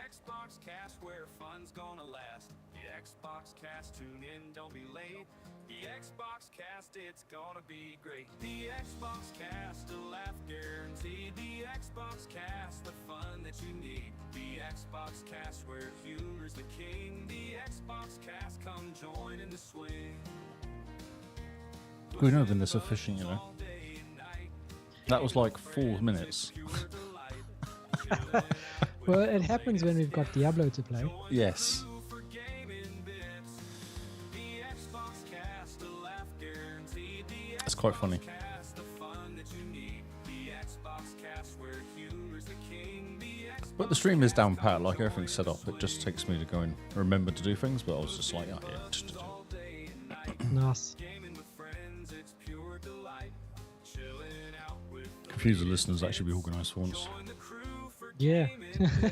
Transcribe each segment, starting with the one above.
XboxCast, where fun's gonna last. The XboxCast, tune in, don't be late. The XboxCast, it's gonna be great. The XboxCast, a laugh guaranteed. The XboxCast, the fun that you need. The XboxCast, where humor's the king. The XboxCast, come join in the swing. We know been this efficient, you know. That was like 4 minutes. Well, it happens when we've got Diablo to play. Yes. It's quite funny. But the stream is down pat, like everything's set up. It just takes me to go and remember to do things, but I was just like, oh yeah, just do it. Nice. Confuse the listeners, that should be organised for once. Yeah,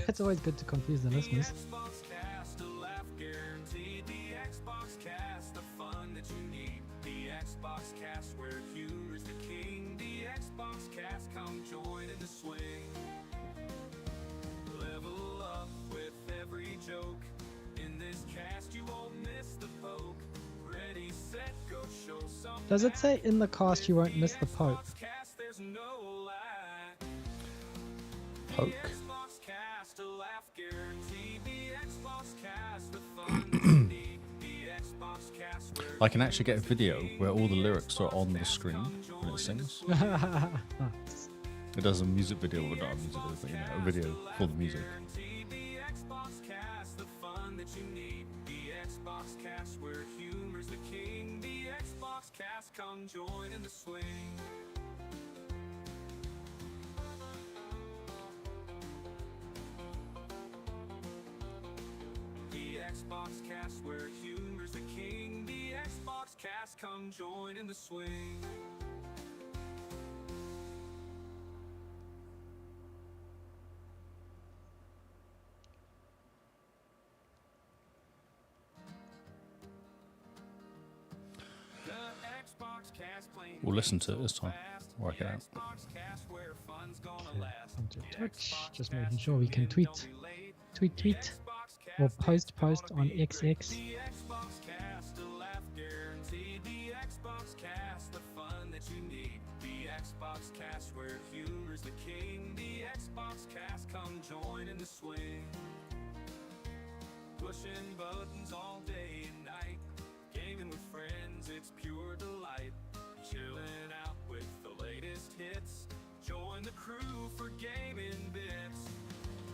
it's always good to confuse the listeners. Does it say in the cast you won't miss the Pope? Poke? I can actually get a video where all the lyrics are on the screen when it sings. Nice. It does a music video, but not a music video, but you know, a video for the music. Come join in the swing. The XboxCast, where humor's the king. The XboxCast, come join in the swing. Mm-hmm. We'll listen to it this time. Work it out. Onto Twitch, just making sure we can tweet, or post on XX. XboxCast, where humor's the king. The XboxCast, come join in the swing. Pushing buttons all day and night, gaming with friends, it's pure delight. Chilling out with the latest hits, join the crew for gaming bits.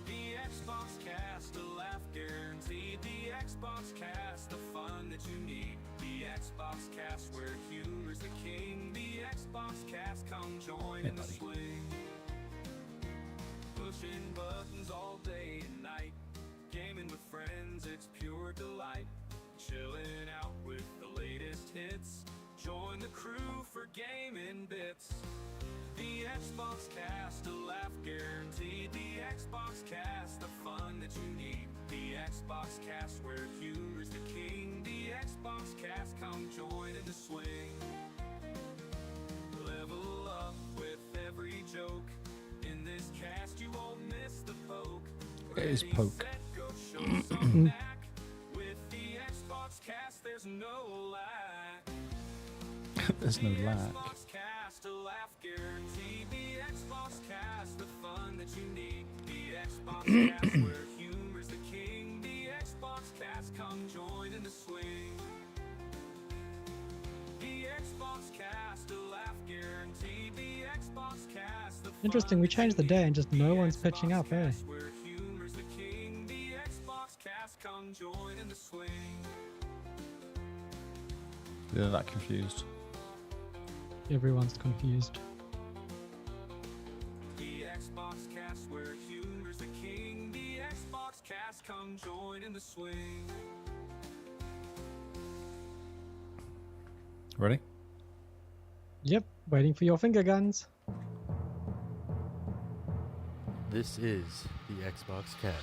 The XboxCast, a laugh guaranteed. The XboxCast, the fun that you need. The XboxCast, where humor's the king. The XboxCast, come join in the swing. Pushing buttons all day and night, gaming with friends, it's pure delight. Chilling out with the latest hits, join the crew for gaming bits. The XboxCast, a laugh guaranteed. The XboxCast, the fun that you need. The XboxCast, where humor's the king. The XboxCast, come join in the swing. Level up with every joke. In this cast, you won't miss the poke. It is poke. With the XboxCast, there's no lack. There's no lack. XboxCast, a laugh guaranteed. The XboxCast, the fun that you need. The XboxCast, where humor's the king. The XboxCast, come join in the swing. The XboxCast, a laugh guaranteed. The XboxCast, the Interesting, we changed the day and just no one's pitching up, eh? where humor's the king. The XboxCast, come join in the swing. They're that confused. Everyone's confused. The XboxCast, where humor's the king. The XboxCast, come join in the swing. Ready? Yep, waiting for your finger guns. This is the Xbox Cast.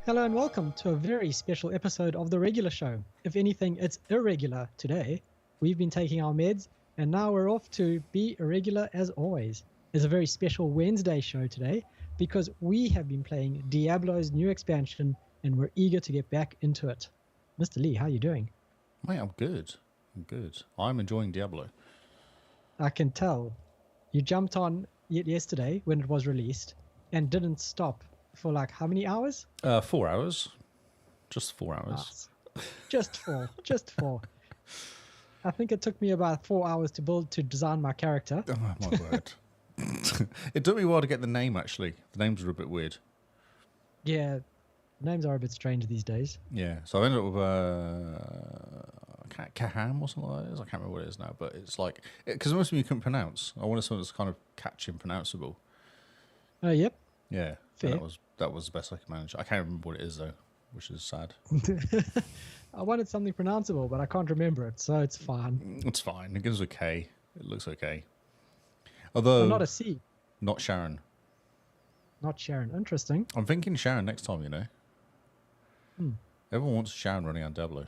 Hello and welcome to a very special episode of the regular show. If anything, it's irregular today. We've been taking our meds and now we're off to be irregular as always. is a very special Wednesday show today because we have been playing Diablo's new expansion and we're eager to get back into it. Mr. Lee, how are you doing? Mate, I'm good. I'm enjoying Diablo. I can tell. You jumped on it yesterday when it was released and didn't stop for like how many hours? 4 hours. Just 4 hours. Nice. Just four. I think it took me about 4 hours to design my character. Oh, my word. It took me a while to get the name, actually. The names were a bit weird. Yeah, names are a bit strange these days. Yeah, so I ended up with Kaham or something like that. I can't remember what it is now, but it's like... Because most of them you couldn't pronounce. I wanted something that's kind of catchy and pronounceable. Oh, yep. Yeah, Fair. that was the best I could manage. I can't remember what it is, though, which is sad. I wanted something pronounceable, but I can't remember it, so it's fine. It's fine. It gives a K. It looks okay. Although... Oh, not a C. Not Sharon. Not Sharon. Interesting. I'm thinking Sharon next time, you know. Everyone wants Sharon running on Diablo.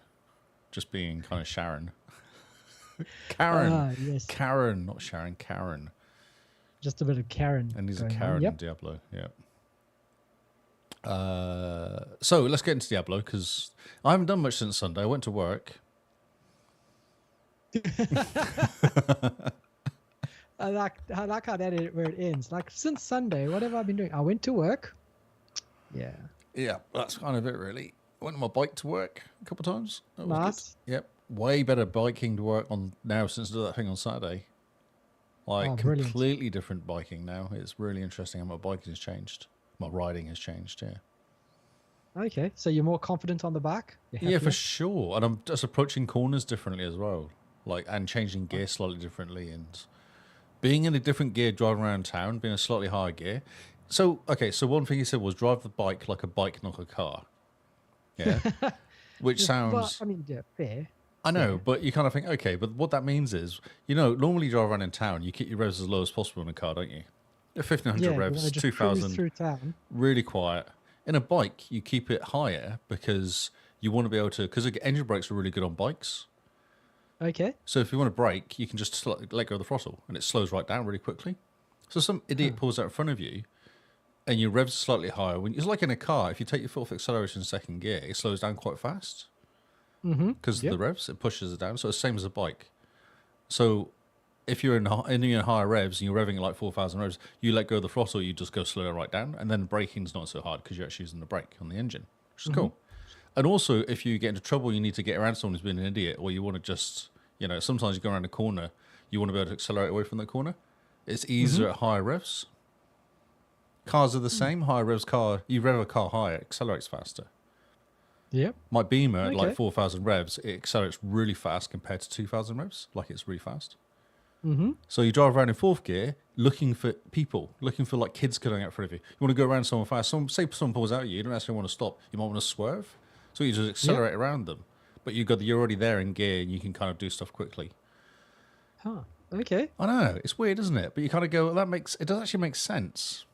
Just being kind of Sharon. Karen. Ah, yes. Karen, not Sharon. Karen. Just a bit of Karen. And he's a going on. Karen Yep. in Diablo. Yeah. So let's get into Diablo because I haven't done much since Sunday. I went to work. I like how that where it ends. Like since Sunday, what have I been doing? I went to work. Yeah. Yeah, that's kind of it, really. I went on my bike to work a couple of times. That was Nice. good. Yep. Way better biking to work on now since I did that thing on Saturday. Like, Oh, brilliant. completely different biking now. It's really interesting how my biking has changed. My riding has changed, yeah. Okay, so you're more confident on the bike? You're Yeah, for happier? sure. And I'm just approaching corners differently as well. Like, and changing gear slightly differently and being in a different gear driving around town, being a slightly higher gear. So, okay, so one thing you said was drive the bike like a bike, not a car. Yeah. Which sounds... Well, I mean, yeah, fair. I know, Yeah. but you kind of think, okay, but what that means is, you know, normally you drive around in town, you keep your revs as low as possible in a car, don't you? 1,500 Yeah, you revs, wanna just 2,000, cruise through town. really quiet. In a bike, you keep it higher because you want to be able to, because engine brakes are really good on bikes. Okay. So if you want to brake, you can just let go of the throttle and it slows right down really quickly. So some idiot pulls out in front of you and your revs are slightly higher. It's like in a car, if you take your foot off acceleration in second gear, it slows down quite fast. Because of the revs, it pushes it down. So it's the same as a bike. So if you're in higher revs and you're revving at like 4,000 revs, you let go of the throttle, you just go slower right down. And then braking's not so hard because you're actually using the brake on the engine, which is cool. And also, if you get into trouble, you need to get around someone who's been an idiot, or you want to just, you know, sometimes you go around a corner, you want to be able to accelerate away from that corner. It's easier at higher revs. Cars are the same. Higher revs car, you rev a car higher, it accelerates faster. Yep. My Beamer at Okay. like 4,000 revs, it accelerates really fast compared to 2,000 revs. Like it's really fast. So you drive around in fourth gear looking for people, looking for like kids going out in front of you. You want to go around someone fast. Say someone pulls out at you, you don't actually want to stop. You might want to swerve. So you just accelerate around them. But you're already there in gear and you can kind of do stuff quickly. Huh. Okay. I know, it's weird, isn't it? But you kind of go, it does actually make sense.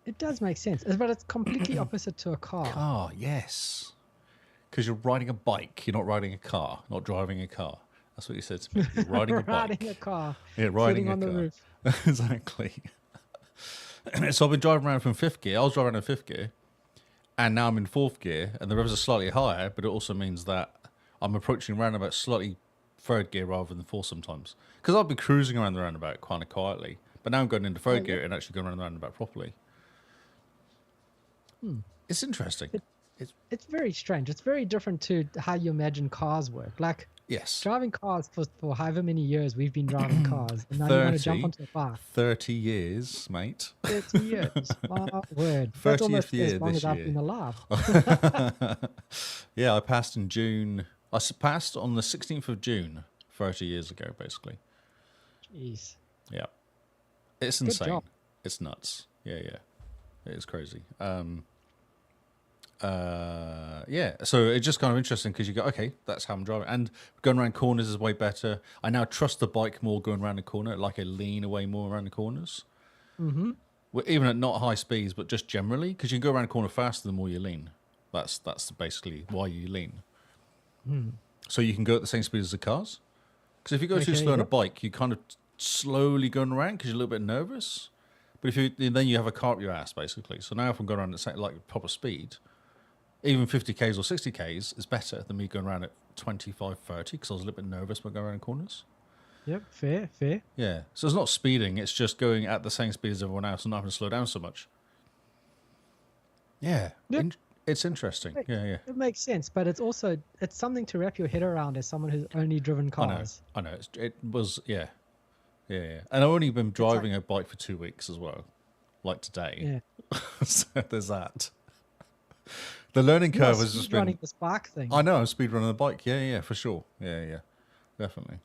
It does make sense, but it's completely opposite to a car. Car, yes. Because you're riding a bike, you're not riding a car, not driving a car. That's what you said to me. You're riding a bike. Riding a car. Yeah, riding sitting a on car. the roof. Exactly. So I've been driving around from fifth gear. I was driving in fifth gear, and now I'm in fourth gear, and the revs are slightly higher, but it also means that I'm approaching roundabout slightly third gear rather than fourth sometimes. Because I'll be cruising around the roundabout kind of quietly, but now I'm going into third gear and actually going around the roundabout properly. It's interesting. It's very strange. It's very different to how you imagine cars work. Like Yes. driving cars for however many years we've been driving cars, and now you want to 30. jump onto a bike. 30 years, mate. 30 years. My word. 30th That's almost year as long this as I've year. been alive. Yeah, I passed in June. Passed on the 16th of June, 30 years ago, basically. Jeez. Yeah. It's Good insane. job. It's nuts. Yeah. It is crazy. Yeah, so it's just kind of interesting because you go, okay, that's how I'm driving. And going around corners is way better. I now trust the bike more going around the corner, like I lean away more around the corners. Well, even at not high speeds, but just generally, because you can go around a corner faster the more you lean. That's basically why you lean. So you can go at the same speed as the cars. Because if you go too Okay, slow on a yep. bike, you kind of slowly going around because you're a little bit nervous. But if you then you have a car up your ass basically. So now if I'm going around at like proper speed, even 50Ks or 60Ks is better than me going around at 25, 30 because I was a little bit nervous when going around corners. Yep, fair. Yeah. So it's not speeding, it's just going at the same speed as everyone else and not having to slow down so much. Yeah. Yep. It's interesting. Yeah. It makes sense, but it's something to wrap your head around as someone who's only driven cars. I know. It was, yeah. And I've only been driving a bike for 2 weeks as well, like today. Yeah. So there's that. The learning curve has just been... running the spark thing. I know, I'm speed running the bike. Yeah, for sure. Yeah. Definitely.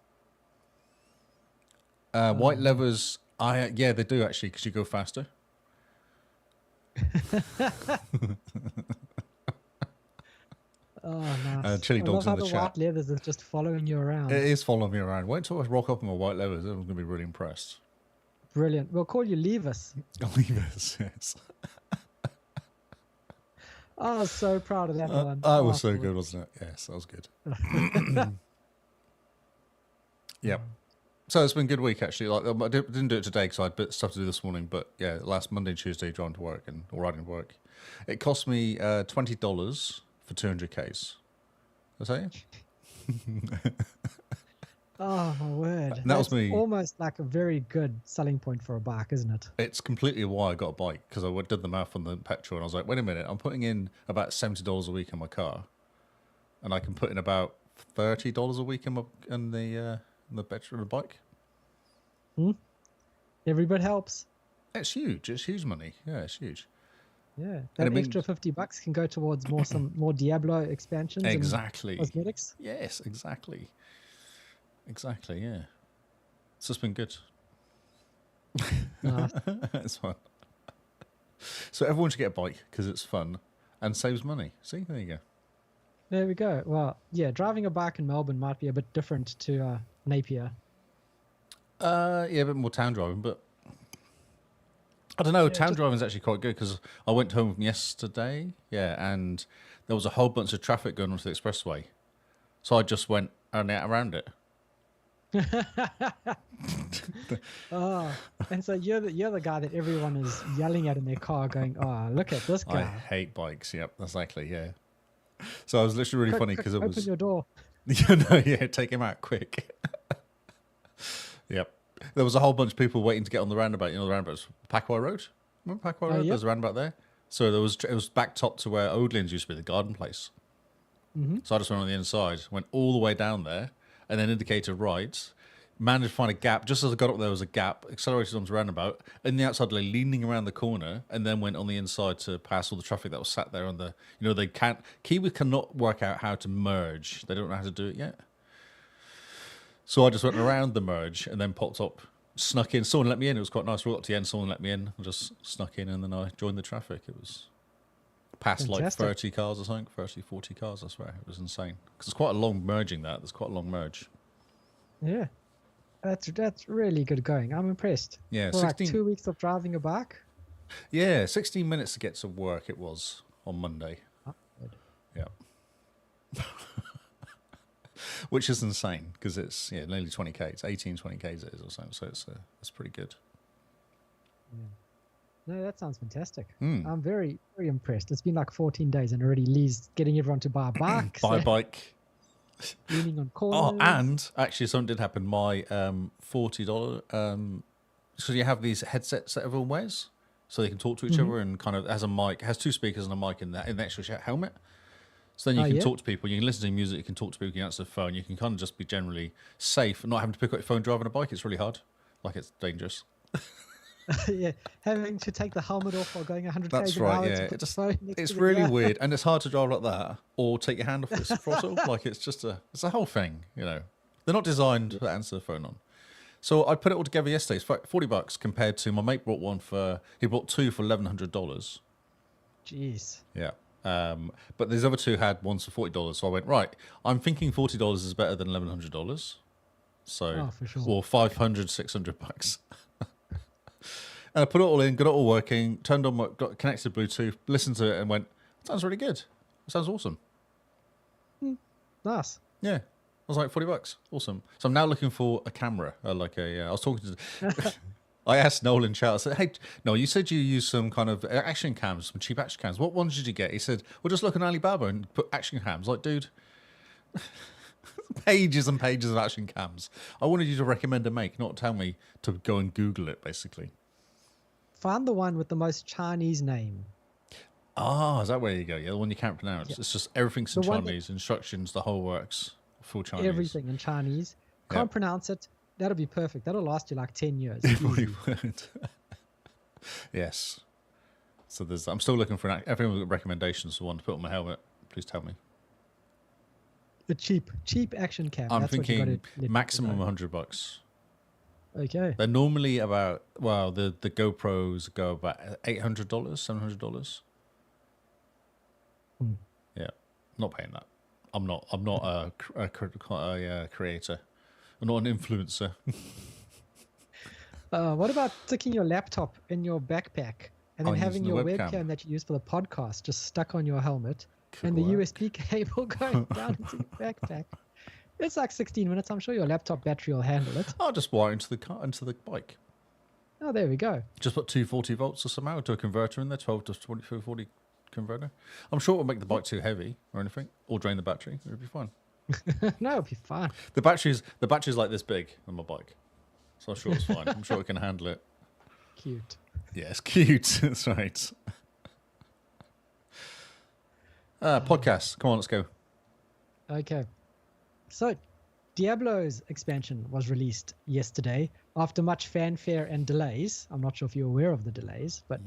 White levers, they do actually, because you go faster. Oh, nice. Chili dogs in the chat. White leathers is just following you around. It is following me around. Wait until I rock up in my white levers. Everyone's going to be really impressed. Brilliant. We'll call you Levis. Levers, yes. I was so proud of that one. That was so good, wasn't it? Yes, that was good. Yep. So it's been a good week, actually. Like I didn't do it today because I had a bit of stuff to do this morning. But yeah, last Monday and Tuesday, driving to work or riding to work. It cost me $20 for 200Ks. Did I say it? Oh, my word. And that was me. Almost like a very good selling point for a bike, isn't it? It's completely why I got a bike, because I did the math on the petrol and I was like, wait a minute, I'm putting in about $70 a week in my car, and I can put in about $30 a week in the petrol of the bike. Every bit helps. It's huge. It's huge money. Yeah, it's huge. Yeah, that extra $50 can go towards some more Diablo expansions. Exactly. And cosmetics. Yes, exactly. Exactly. Yeah. It's just been good. Nice. It's fun. So everyone should get a bike because it's fun and saves money. See, there you go. There we go. Well, yeah, driving a bike in Melbourne might be a bit different to Napier. Yeah, a bit more town driving, but I don't know. Town driving is actually quite good because I went home yesterday, and there was a whole bunch of traffic going onto the expressway, so I just went around it. And so you're the guy that everyone is yelling at in their car, going, "Oh, look at this guy!" I hate bikes. Yep, exactly. Yeah. So I was literally really funny because it was open your door. Take him out quick. Yep. There was a whole bunch of people waiting to get on the roundabout. You know, the roundabout's Packway Road. Remember Packway Road? Yep. There's a roundabout there. So it was backed up to where Odelands used to be, the garden place. Mm-hmm. So I just went on the inside, went all the way down there, and then indicated right. Managed to find a gap. Just as I got up there was a gap, accelerated onto the roundabout, and the outside like, leaning around the corner, and then went on the inside to pass all the traffic that was sat there on the, they can't, Kiwi cannot work out how to merge. They don't know how to do it yet. So I just went around the merge and then popped up, snuck in. Someone let me in. It was quite nice. We got up to the end, someone let me in. I just snuck in and then I joined the traffic. It was past Fantastic. like 30 cars or something, 30, 40 cars, I swear. It was insane. Because it's quite a long merging that. There's quite a long merge. Yeah. That's really good going. I'm impressed. Yeah, For 16 like 2 weeks of driving a bike. Yeah, 16 minutes to get to work it was on Monday. Oh, good. Yeah. Which is insane because it's nearly 20k. It's 18, 20k it is or something. So it's pretty good. No, that sounds fantastic. Mm. I'm very, very impressed. It's been like 14 days and already Lee's getting everyone to buy a bike. Buy a bike. Leaning on corners. Oh, and actually something did happen. My $40, so you have these headsets that everyone wears so they can talk to each other and kind of has a mic, has two speakers and a mic in the actual helmet. So then you can talk to people, you can listen to music, you can talk to people, you can answer the phone, you can kind of just be generally safe and not having to pick up your phone driving a bike. It's really hard. Like it's dangerous. Yeah, having to take the helmet off while going 100 That's km right, an hour. yeah. To put the phone next It's to the really ear. weird, and it's hard to drive like that, or take your hand off this throttle. Like it's a whole thing, They're not designed to answer the phone on. So I put it all together yesterday. It's $40 compared to my mate brought he brought two for $1,100. Jeez. Yeah. But these other two had ones for $40. So I went, right, I'm thinking $40 is better than $1,100. So, for sure. or $500, $600. And I put it all in, got it all working, turned on got connected to Bluetooth, listened to it and went, sounds really good. It sounds awesome. Nice. Yeah. I was like, $40. Awesome. So I'm now looking for a camera. I was talking to I asked Noel in chat, I said, hey, Noel, you said you used some kind of action cams, some cheap action cams. What ones did you get? He said, well, just look on Alibaba and put action cams. Like, dude, pages and pages of action cams. I wanted you to recommend a make, not tell me to go and Google it, basically. Find the one with the most Chinese name. Ah, is that where you go? Yeah, the one you can't pronounce. Yeah. It's just everything's in The one Chinese, instructions, the whole works, full Chinese. Everything in Chinese. Can't Yep. pronounce it. That'll be perfect. That'll last you like 10 years. It really Easy. would. Yes. So I'm still looking for everyone's got recommendations for one to put on my helmet. Please tell me. The cheap action cam. I'm That's what you thinking gotta let maximum people $100. know. Okay. They're normally about, well, the GoPros go about $800, $700. Hmm. Yeah, not paying that. I'm not a creator. I'm not an influencer. What about sticking your laptop in your backpack and then and having using the your webcam. webcam that you use for the podcast just stuck on your helmet Could and the work. USB cable going down into your backpack? It's like 16 minutes. I'm sure your laptop battery will handle it. I'll just wire into the bike. Oh, there we go. Just put 240 volts or somehow to a converter in there, 12 to 40 converter. I'm sure it will make the bike too heavy or anything, or drain the battery. It'll be fine. No, it'll be fine. The battery's like this big on my bike, so I'm sure it's fine. I'm sure it can handle it. Cute. Yeah, it's cute. That's right. Podcast. Come on, let's go. Okay. So, Diablo's expansion was released yesterday after much fanfare and delays. I'm not sure if you're aware of the delays, but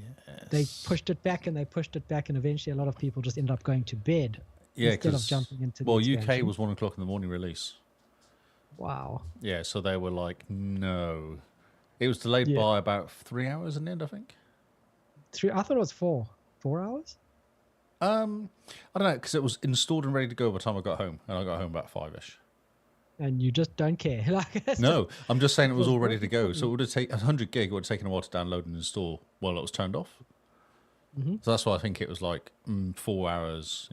they pushed it back and they pushed it back, and eventually a lot of people just ended up going to bed Yeah, instead of because jumping into the UK expansion. was 1 o'clock in the morning release. Wow. Yeah, so they were like, no. It was delayed Yeah. by about 3 hours in the end, I think. I thought it was 4 hours. I don't know, because it was installed and ready to go by the time I got home, and I got home about 5ish. And you just don't care. Like, it's No, I'm just saying it was was all ready to working go. for So it would have taken 100 gig. It would have taken a while to download and install while it was turned off. Mhm. So that's why I think it was like 4 hours.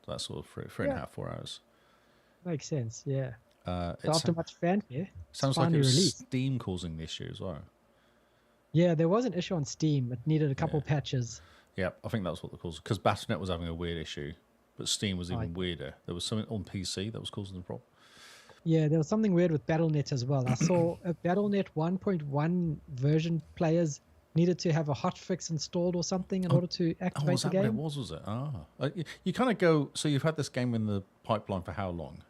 That sort of three and a Yeah. half, 4 hours. makes sense. Yeah. It So after much fanfare, sounds it's like it finally was released. Steam causing the issue as well. Yeah, there was an issue on Steam. It needed a couple Yeah. patches. Yeah, I think that's what the cause. Because Battle.net was having a weird issue, but Steam was even Right. weirder. There was something on PC that was causing the problem. Yeah, there was something weird with Battle.net as well. I saw a Battle.net 1.1 version players needed to have a hotfix installed or something in order to Oh, activate was the that what it game. was it? You kind of go, so you've had this game in the pipeline for how long?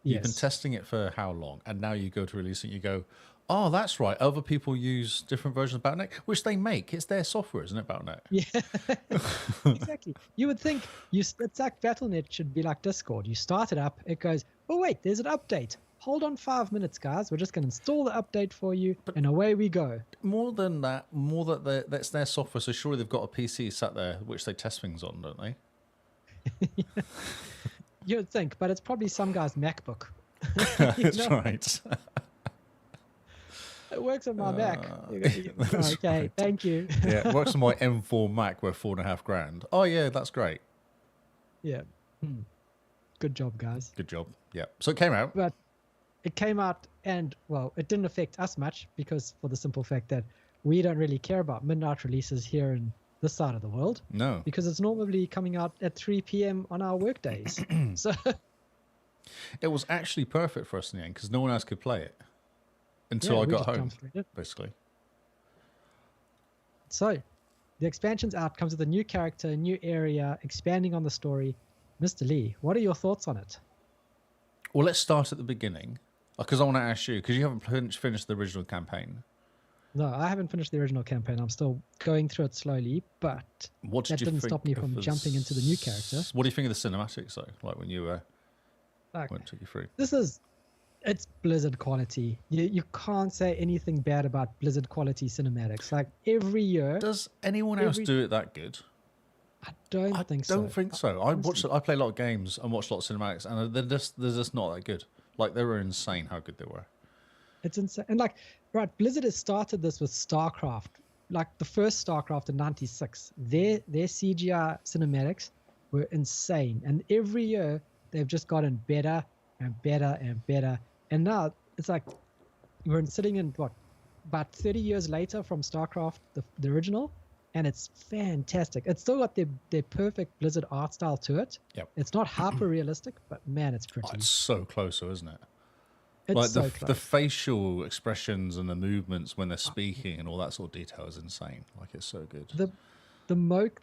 You've been Yes. testing it for how long? And now you go to release it, you go, oh, that's right. Other people use different versions of Battle.net, which they make. It's their software, isn't it, Battle.net? Yeah, exactly. You would think it's like Battle.net should be like Discord. You start it up, it goes, oh wait, there's an update. Hold on 5 minutes, guys. We're just going to install the update for you, and away we go. More than that, that's their software. So surely they've got a PC sat there which they test things on, don't they? You would think, but it's probably some guy's MacBook. That's know? right. It works on my Mac. that's Okay, right. thank you. Yeah, it works on my M4 Mac worth $4,500. Oh yeah, that's great. Yeah. Good job, guys. Good job. Yeah. So it came out. But it came out, and well, it didn't affect us much because for the simple fact that we don't really care about midnight releases here in this side of the world No. because it's normally coming out at 3 p.m. on our work days. So It was actually perfect for us in the end because no one else could play it until yeah, I we got just home, jumped straight in. basically. So the expansion's out, comes with a new character, a new area, expanding on the story. Mr. Lee, what are your thoughts on it? Well, let's start at the beginning because I want to ask you because you haven't finished the original campaign. No, I haven't finished the original campaign. I'm still going through it slowly, but What did that you didn't think stop me of from jumping into the new character. What do you think of the cinematics though? Like when you Like, took you through. it's Blizzard quality. You can't say anything bad about Blizzard quality cinematics. Like every year, Does anyone else every- do it that good? I don't I think so. don't think so. I play a lot of games and watch a lot of cinematics, and they're just not that good. Like they were insane how good they were. It's insane. And like, right, Blizzard has started this with StarCraft. Like the first StarCraft in '96, their CGI cinematics were insane, and every year they've just gotten better and better and better. And now it's like we're sitting in what about 30 years later from StarCraft, the original, and it's fantastic. It's still got their perfect Blizzard art style to it. Yep. It's not hyper realistic, but man, it's pretty. Oh, it's so close, though, isn't it? It's Like so the close. facial expressions and the movements when they're speaking and all that sort of detail is insane. Like, it's so good. The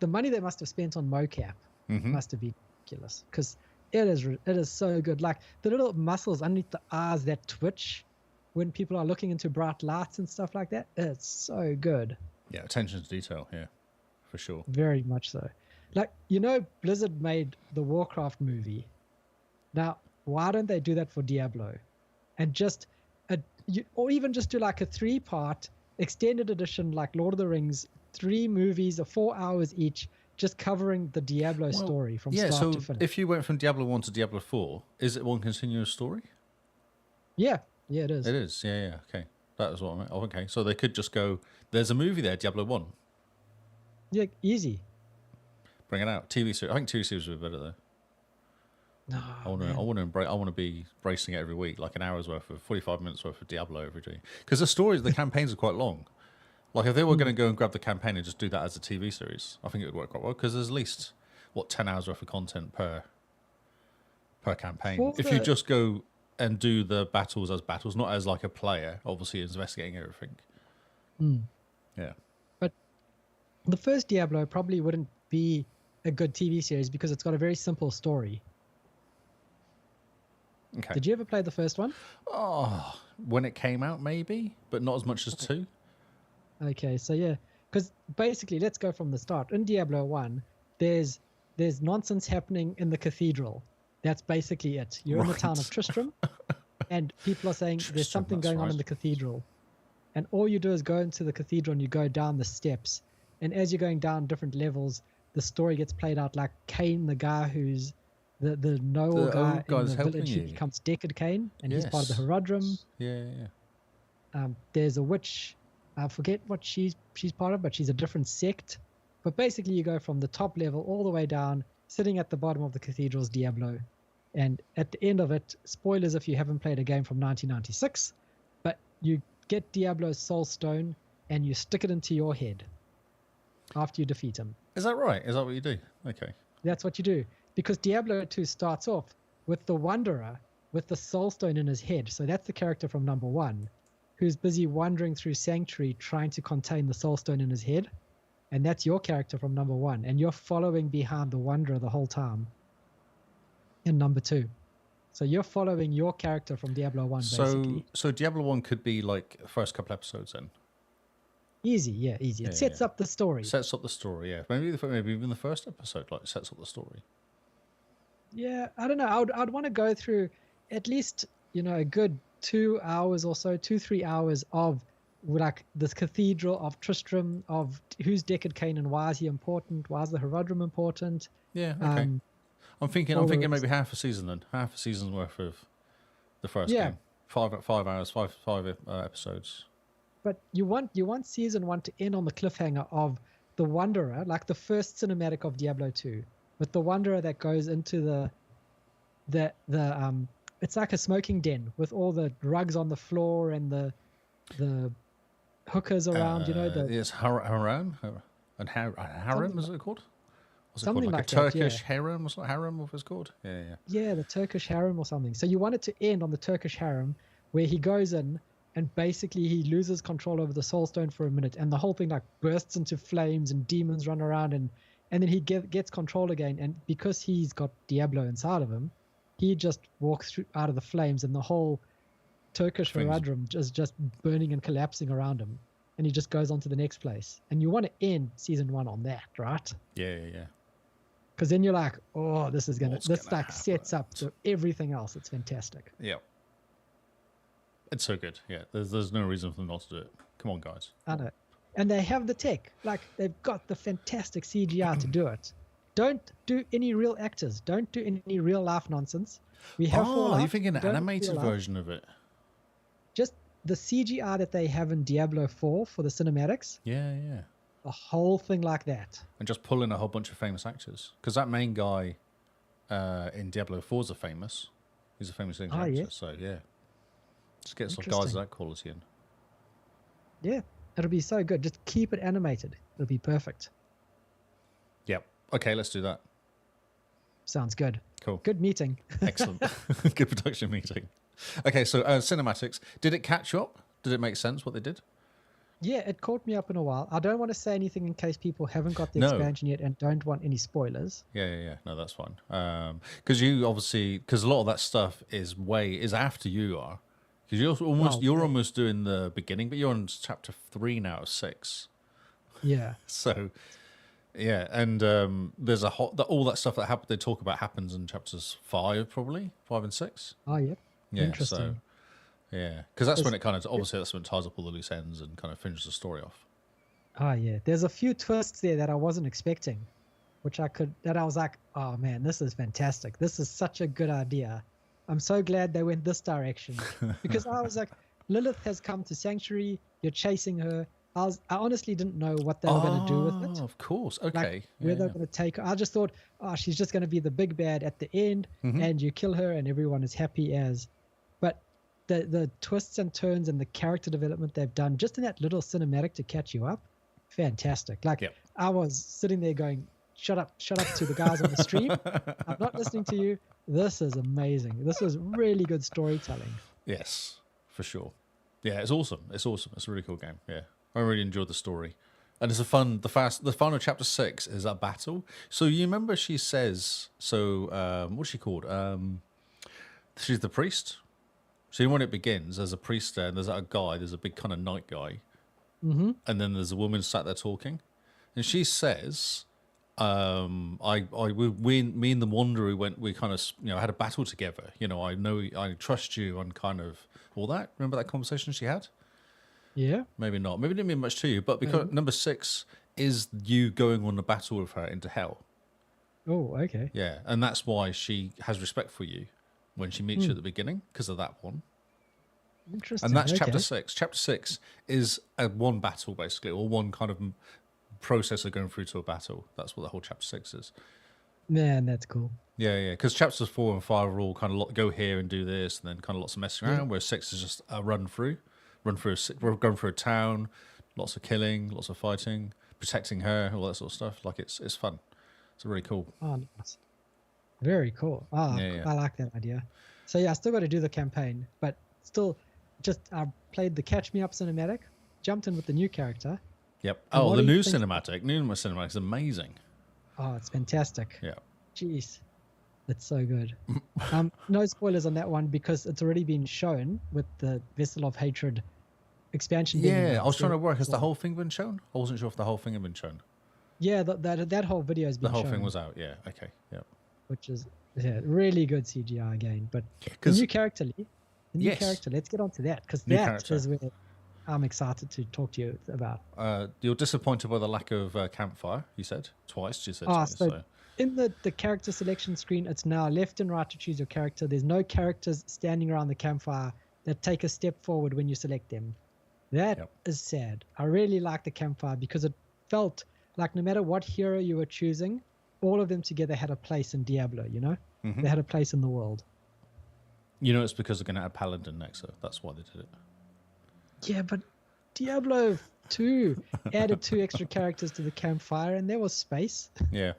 money they must have spent on mocap must have been ridiculous, because it is so good. Like the little muscles underneath the eyes that twitch when people are looking into bright lights and stuff like that. It's so good. Yeah, attention to detail. Yeah, for sure. Very much so. Like, Blizzard made the Warcraft movie. Now, why don't they do that for Diablo? And just or even just do like a 3-part extended edition, like Lord of the Rings, 3 movies of 4 hours each, just covering the Diablo story from start to finish. If you went from Diablo 1 to Diablo 4, is it one continuous story? Yeah, it is. It is. Yeah. Okay, that was what I meant. Oh, okay. So they could just go. There's a movie there, Diablo 1. Yeah, easy. Bring it out. TV series. I think TV series would be better though. No, I want to be bracing it every week, like an hour's worth of 45 minutes worth of Diablo every day. Because the campaigns are quite long. Like if they were going to go and grab the campaign and just do that as a TV series, I think it would work quite well. Because there's at least 10 hours worth of content per campaign. If you just go and do the battles as battles, not as like a player, obviously investigating everything. Yeah. But the first Diablo probably wouldn't be a good TV series because it's got a very simple story. Okay. Did you ever play the first one? Oh, when it came out, maybe, but not as much as 2. Okay, so yeah, because basically, let's go from the start. In Diablo 1, there's nonsense happening in the cathedral. That's basically it. You're in the town of Tristram, and people are saying there's something going on in the cathedral. And all you do is go into the cathedral and you go down the steps. And as you're going down different levels, the story gets played out like Cain, the guy who's the know-all guy in the village, he becomes Deckard Cain, and he's part of the Herodrum. Yeah. There's a witch. I forget what she's part of, but she's a different sect. But basically, you go from the top level all the way down, sitting at the bottom of the cathedral's Diablo. And at the end of it, spoilers if you haven't played a game from 1996, but you get Diablo's soul stone and you stick it into your head after you defeat him. Is that right? Is that what you do? Okay. That's what you do. Because Diablo 2 starts off with the Wanderer with the soul stone in his head. So that's the character from number 1, who's busy wandering through Sanctuary trying to contain the soul stone in his head. And that's your character from number 1. And you're following behind the Wanderer the whole time in number 2. So you're following your character from Diablo 1, basically. So Diablo 1 could be like the first couple episodes then? Easy. It sets up the story. Sets up the story, yeah. Maybe even the first episode sets up the story. Yeah, I don't know. I'd want to go through at least, a good 2 hours or so, 2-3 hours of like this cathedral of Tristram, of who's Deckard Cain and why is he important? Why is the Herodrum important? Yeah, okay. I'm thinking maybe half a season then. Half a season's worth of the first game. 5 hours, five episodes. But you want season 1 to end on the cliffhanger of the Wanderer, like the first cinematic of Diablo 2, with the Wanderer that goes into the it's like a smoking den with all the rugs on the floor and the hookers around. It's harem and harem, is it called? What's it something called? like a that, Turkish harem, or something? Harem, what it's called? Yeah. Yeah, the Turkish harem or something. So you want it to end on the Turkish harem, where he goes in and basically he loses control over the soul stone for a minute, and the whole thing like bursts into flames and demons run around, and then he gets control again. And because he's got Diablo inside of him, he just walks out of the flames, and the whole Turkish Herodrum is just burning and collapsing around him, and he just goes on to the next place. And you want to end season 1 on that, right? Yeah. Because then you're like, oh, this like happen? sets up to everything else. It's fantastic. Yeah. It's so good. Yeah. There's no reason for them not to do it. Come on, guys. I know. And they have the tech. Like, they've got the fantastic CGI to do it. Don't do any real actors. Don't do any real life nonsense. We have Fallout. You're thinking an animated version of it? Just the CGI that they have in Diablo 4 for the cinematics. Yeah. The whole thing like that. And just pull in a whole bunch of famous actors. Because that main guy in Diablo 4 is famous. He's a famous actor. Yeah? So, yeah. Just get some guys of that quality in. Yeah, it'll be so good. Just keep it animated. It'll be perfect. Yep. Okay, let's do that. Sounds good. Cool. Good meeting. Excellent. Good production meeting. Okay, so cinematics. Did it catch you up? Did it make sense what they did? Yeah, it caught me up in a while. I don't want to say anything in case people haven't got the No. expansion yet and don't want any spoilers. Yeah. No, that's fine. Because you obviously, because a lot of that stuff is after you are. Because you're almost doing the beginning, but you're on chapter 3 now of 6. Yeah. So, yeah, and there's all that stuff that they talk about happens in chapters 5, probably 5 and 6. Oh, yep. Yeah, Interesting. So, yeah, because that's when it kind of obviously that's when it ties up all the loose ends and kind of finishes the story off. Oh, yeah. There's a few twists there that I wasn't expecting, that I was like, oh man, this is fantastic. This is such a good idea. I'm so glad they went this direction, because I was like, Lilith has come to Sanctuary. You're chasing her. I honestly didn't know what they were going to do with it. Of course. Okay. Like, where they're going to take her. I just thought, oh, she's just going to be the big bad at the end, and you kill her, and everyone is happy as. But the twists and turns and the character development they've done just in that little cinematic to catch you up, fantastic. Like, I was sitting there going, shut up to the guys on the stream. I'm not listening to you. This is amazing. This is really good storytelling. Yes, for sure. Yeah, it's awesome. It's a really cool game. Yeah, I really enjoyed the story, and it's the final chapter 6 is a battle. So you remember she says, what's she called? She's the priest. So when it begins, there's a priest there, and there's a guy. There's a big kind of knight guy, and then there's a woman sat there talking, and she says, me and the Wanderer we kind of had a battle together. I trust you and kind of all that. Remember that conversation she had? Yeah. Maybe not. Maybe it didn't mean much to you, but because number 6 is you going on a battle with her into hell. Oh, okay. Yeah, and that's why she has respect for you when she meets you at the beginning, because of that one. Interesting. And that's chapter 6. Chapter 6 is one battle, basically, or one kind of process of going through to a battle. That's what the whole chapter 6 is. Man, that's cool. Yeah, because chapters 4 and 5 are all kind of go here and do this, and then kind of lots of messing around, where 6 is just a going through a town, lots of killing, lots of fighting, protecting her, all that sort of stuff. Like, it's fun. It's really cool. Oh, nice. Very cool. I like that idea. So yeah, I still got to do the campaign, but still, I played the Catch Me Up cinematic, jumped in with the new character. Yep. Oh, the new cinematic is amazing. Oh, it's fantastic. Yeah. Jeez, it's so good. No spoilers on that one because it's already been shown with the Vessel of Hatred expansion. Yeah, I was trying to work. Has the whole thing been shown? I wasn't sure if the whole thing had been shown. Yeah, that whole video has been shown. The whole thing was out. Yeah. Okay. Yeah. Which is really good CGI again, but the new character, let's get on to that because that is where I'm excited to talk to you about. You're disappointed by the lack of campfire, you said twice. In the character selection screen, it's now left and right to choose your character. There's no characters standing around the campfire that take a step forward when you select them. That is sad. I really like the campfire because it felt like no matter what hero you were choosing, all of them together had a place in Diablo, They had a place in the world. It's because they're going to add Paladin next, so that's why they did it. Yeah, but Diablo 2 added 2 extra characters to the campfire, and there was space. Yeah.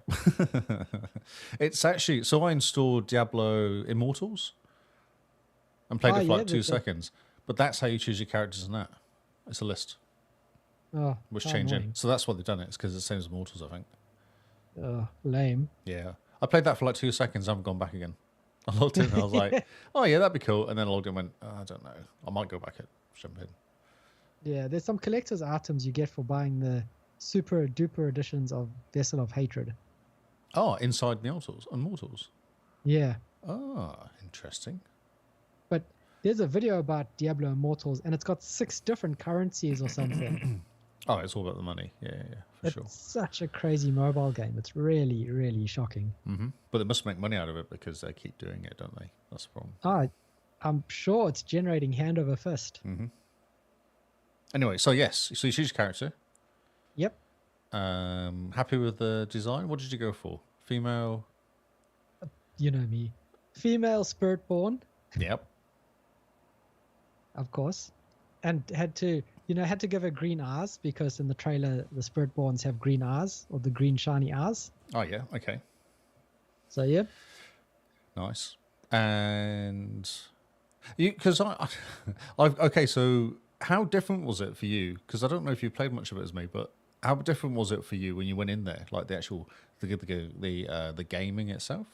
It's actually... So I installed Diablo Immortals and played it for 2 seconds. But that's how you choose your characters in that. It's a list. Oh, which changing. So that's why they've done it. It's because it's the same as Immortals, I think. Oh, lame. Yeah. I played that for 2 seconds. I haven't gone back again. I logged in and I was like, oh, yeah, that'd be cool. And then I logged in and went, I don't know. I might go back and jump in. Yeah, there's some collector's items you get for buying the super duper editions of Vessel of Hatred. Oh, inside the Immortals. Yeah. Oh, interesting. But there's a video about Diablo Immortals, and it's got 6 different currencies or something. Oh, it's all about the money. Yeah, for sure. It's such a crazy mobile game. It's really, really shocking. Mm-hmm. But they must make money out of it because they keep doing it, don't they? That's the problem. I'm sure it's generating hand over fist. Mm-hmm. Anyway, so yes, so you choose your character. Yep. Happy with the design? What did you go for? Female? You know me. Female Spiritborn. Yep. Of course. And had to I had to give her green eyes because in the trailer the Spiritborns have green eyes, or the green shiny eyes. Oh yeah, okay, So yeah. nice. And because okay, so how different was it for you? Because I don't know if you played much of it as me, but how different was it for you when you went in there, like the actual the gaming itself?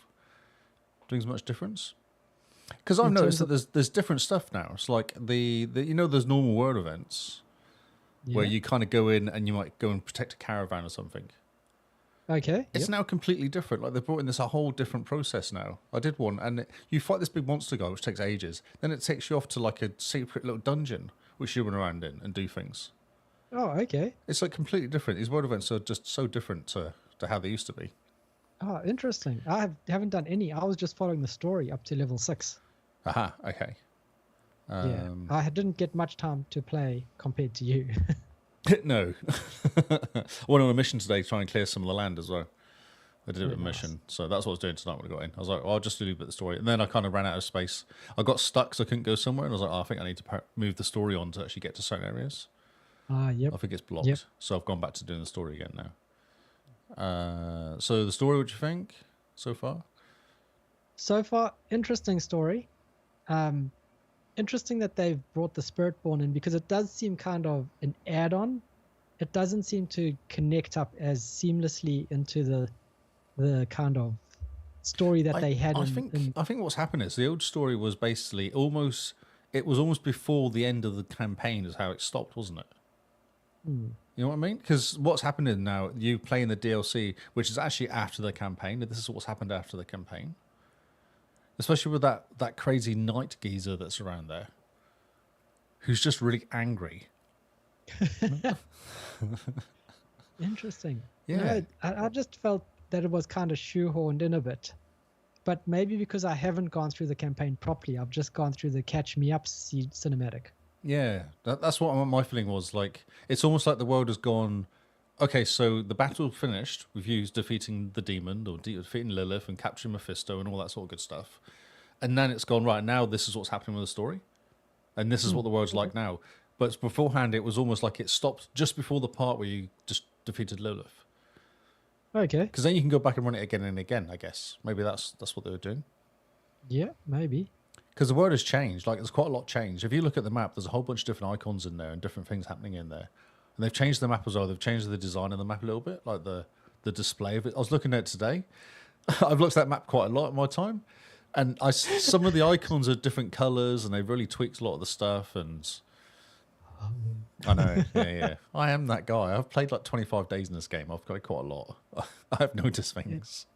Doing much difference? Because I've noticed that there's different stuff now. It's like the there's normal world events where you kind of go in and you might go and protect a caravan or something. Okay. It's now completely different. Like they've brought in this a whole different process now. I did one, and you fight this big monster guy, which takes ages. Then it takes you off to like a secret little dungeon, which you run around in and do things. Oh, okay. It's like completely different. These world events are just so different to how they used to be. Oh, interesting. I haven't done any. I was just following the story up to level 6. Aha, okay. Yeah, I didn't get much time to play compared to you. No. I went on a mission today to try and clear some of the land as well. I did a Very mission. nice. So that's what I was doing tonight when I got in. I was like, I'll just do a bit of the story. And then I kind of ran out of space. I got stuck, so I couldn't go somewhere. And I was like, I think I need to move the story on to actually get to certain areas. Yep. I think it's blocked. Yep. So I've gone back to doing the story again now. So the story, what do you think so far? So far, interesting story. Interesting that they've brought the Spiritborn in, because it does seem kind of an add-on. It doesn't seem to connect up as seamlessly into the kind of story that they had. I think what's happened is the old story was basically almost before the end of the campaign is how it stopped, wasn't it? You know what I mean? Because what's happening now, you play in the DLC, which is actually after the campaign. This is what's happened after the campaign. Especially with that crazy knight geezer that's around there, who's just really angry. Interesting. Yeah. I just felt that it was kind of shoehorned in a bit. But maybe because I haven't gone through the campaign properly, I've just gone through the Catch Me Up cinematic. Yeah, that's what my feeling was. Like, it's almost like the world has gone, okay, so the battle finished with you defeating the demon, or defeating Lilith and capturing Mephisto and all that sort of good stuff. And then it's gone, right, now this is what's happening with the story. And this is what the world's like now. But beforehand, it was almost like it stopped just before the part where you just defeated Lilith. Okay. Because then you can go back and run it again and again, I guess. Maybe that's what they were doing. Yeah, maybe. Because the world has changed. Like, there's quite a lot changed. If you look at the map, there's a whole bunch of different icons in there and different things happening in there. And they've changed the map as well. They've changed the design of the map a little bit, like the display of it. I was looking at it today. I've looked at that map quite a lot in my time. And some of the icons are different colours, and they've really tweaked a lot of the stuff. And I know, yeah. I am that guy. I've played like 25 days in this game. I've got quite a lot. I've noticed things.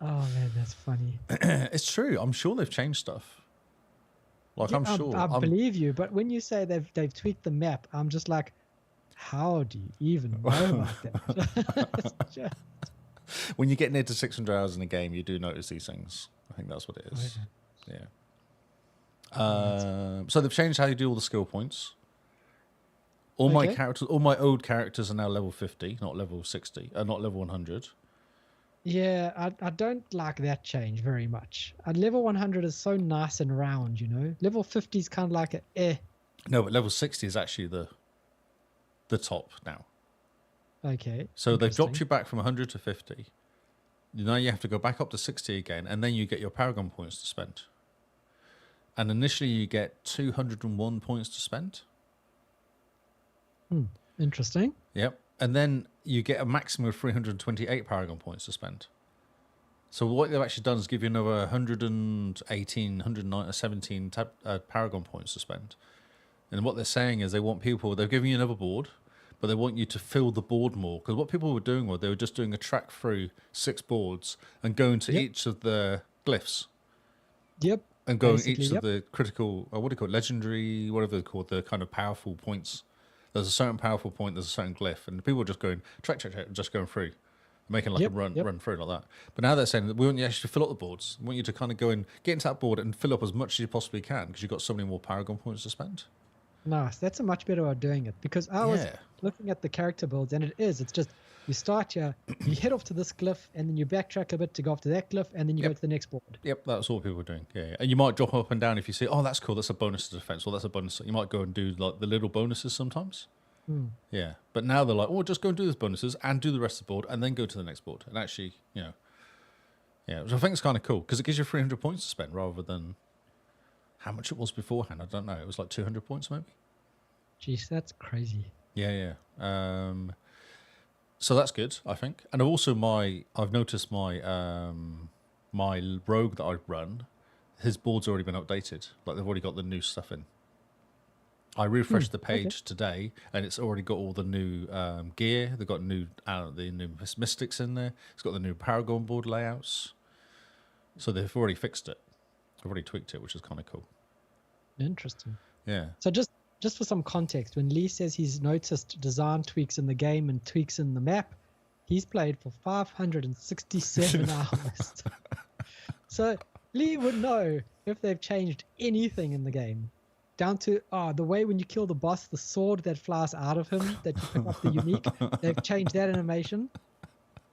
Oh, man, that's funny. It's true. I'm sure they've changed stuff. Like, Yeah, I'm sure. I believe you, but when you say they've tweaked the map, I'm just like, how do you even know about that? When you get near to 600 hours in a game, you do notice these things. I think that's what it is. Yeah. So they've changed how you do all the skill points. All my characters, all my old characters are now level 50, not level 60, not level 100. Yeah, I don't like that change very much. Level 100 is so nice and round, you know. Level 50 is kind of like No, but level 60 is actually the top now. Okay. So they've dropped you back from 100 to 50. Now you have to go back up to 60 again, and then you get your Paragon points to spend. And initially you get 201 points to spend. Interesting. Yep. And then you get a maximum of 328 Paragon points to spend. So what they've actually done is give you another 118, 117 Paragon points to spend. And what they're saying is they've given you another board, but they want you to fill the board more. Because what people were doing was they were just doing a track through 6 boards and going to each of the glyphs. Yep. And going each of the critical, what do you call it, legendary, whatever they're called, the kind of powerful points. There's a certain powerful point, there's a certain glyph, and people are just going, track, just going through, making like a run through like that. But now they're saying that we want you to actually fill up the boards. We want you to kind of go and get into that board and fill up as much as you possibly can, because you've got so many more Paragon points to spend. Nice. That's a much better way of doing it, because I was looking at the character builds, and it's just You start here, you head off to this cliff, and then you backtrack a bit to go off to that cliff, and then you go to the next board. Yep, that's what people are doing. Yeah. And you might drop up and down if you see, oh, that's cool, that's a bonus to defense, or that's a bonus. You might go and do like the little bonuses sometimes. Yeah. But now they're like, oh, just go and do those bonuses and do the rest of the board and then go to the next board. And actually, yeah, which I think it's kind of cool because it gives you 300 points to spend rather than how much it was beforehand. I don't know. It was like 200 points maybe. Jeez, that's crazy. Yeah. So that's good, I think. And I've noticed my my rogue that I run, his board's already been updated. Like they've already got the new stuff in. I refreshed the page today, and it's already got all the new gear. They've got the new mystics in there. It's got the new Paragon board layouts. So they've already fixed it. They've already tweaked it, which is kind of cool. Interesting. Yeah. So just for some context, when Lee says he's noticed design tweaks in the game and tweaks in the map, he's played for 567 hours. So Lee would know if they've changed anything in the game. Down to the way when you kill the boss, the sword that flies out of him, that you pick up the unique, they've changed that animation.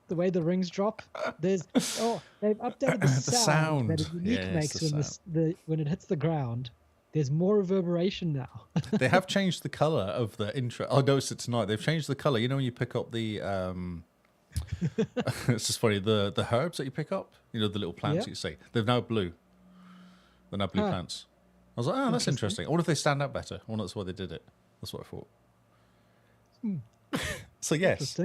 The way the rings drop, they've updated the sound that a unique makes when it hits the ground. There's more reverberation now. They have changed the color of the intro. I noticed it tonight. They've changed the color. You know when you pick up the it's just funny, the herbs that you pick up, you know, the little plants that you see. They're now blue. They're now blue plants. I was like, oh, that's interesting. I wonder if they stand out better. I wonder that's why they did it. That's what I thought. So yes.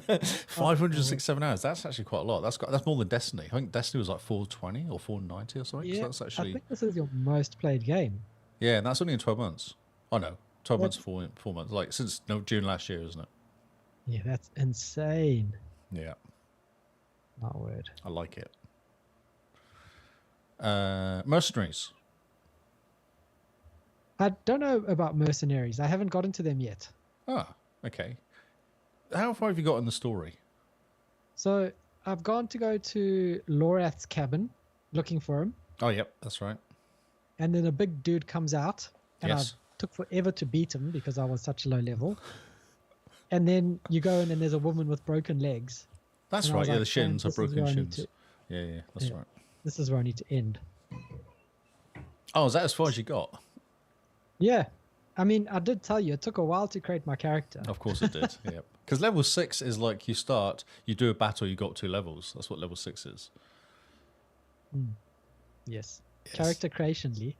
567 hours. That's actually quite a lot. That's more than Destiny. I think Destiny was like 420 or 490 or something. Yeah, so that's actually. I think this is your most played game. Yeah, and that's only in 12 months. Oh no, 12 months, 4 months. Like since June last year, isn't it? Yeah, that's insane. Yeah. My word. I like it. Mercenaries. I don't know about mercenaries. I haven't gotten to them yet. Ah, okay. How far have you got in the story? So I've gone to go to Lorath's cabin looking for him. Oh, yep, that's right. And then a big dude comes out, and Yes. I took forever to beat him because I was such a low level. And then you go in, and there's a woman with broken legs. That's And I right. was Yeah, like, the shins "Man, are this is broken where I need shins. Yeah, that's right. This is where I need to end. Oh, is that as far as you got? Yeah. I mean, I did tell you, it took a while to create my character. Of course it did. Yeah. Because level 6 is like you do a battle, you got 2 levels. That's what level 6 is. Yes. Yes. Character creation, Lee.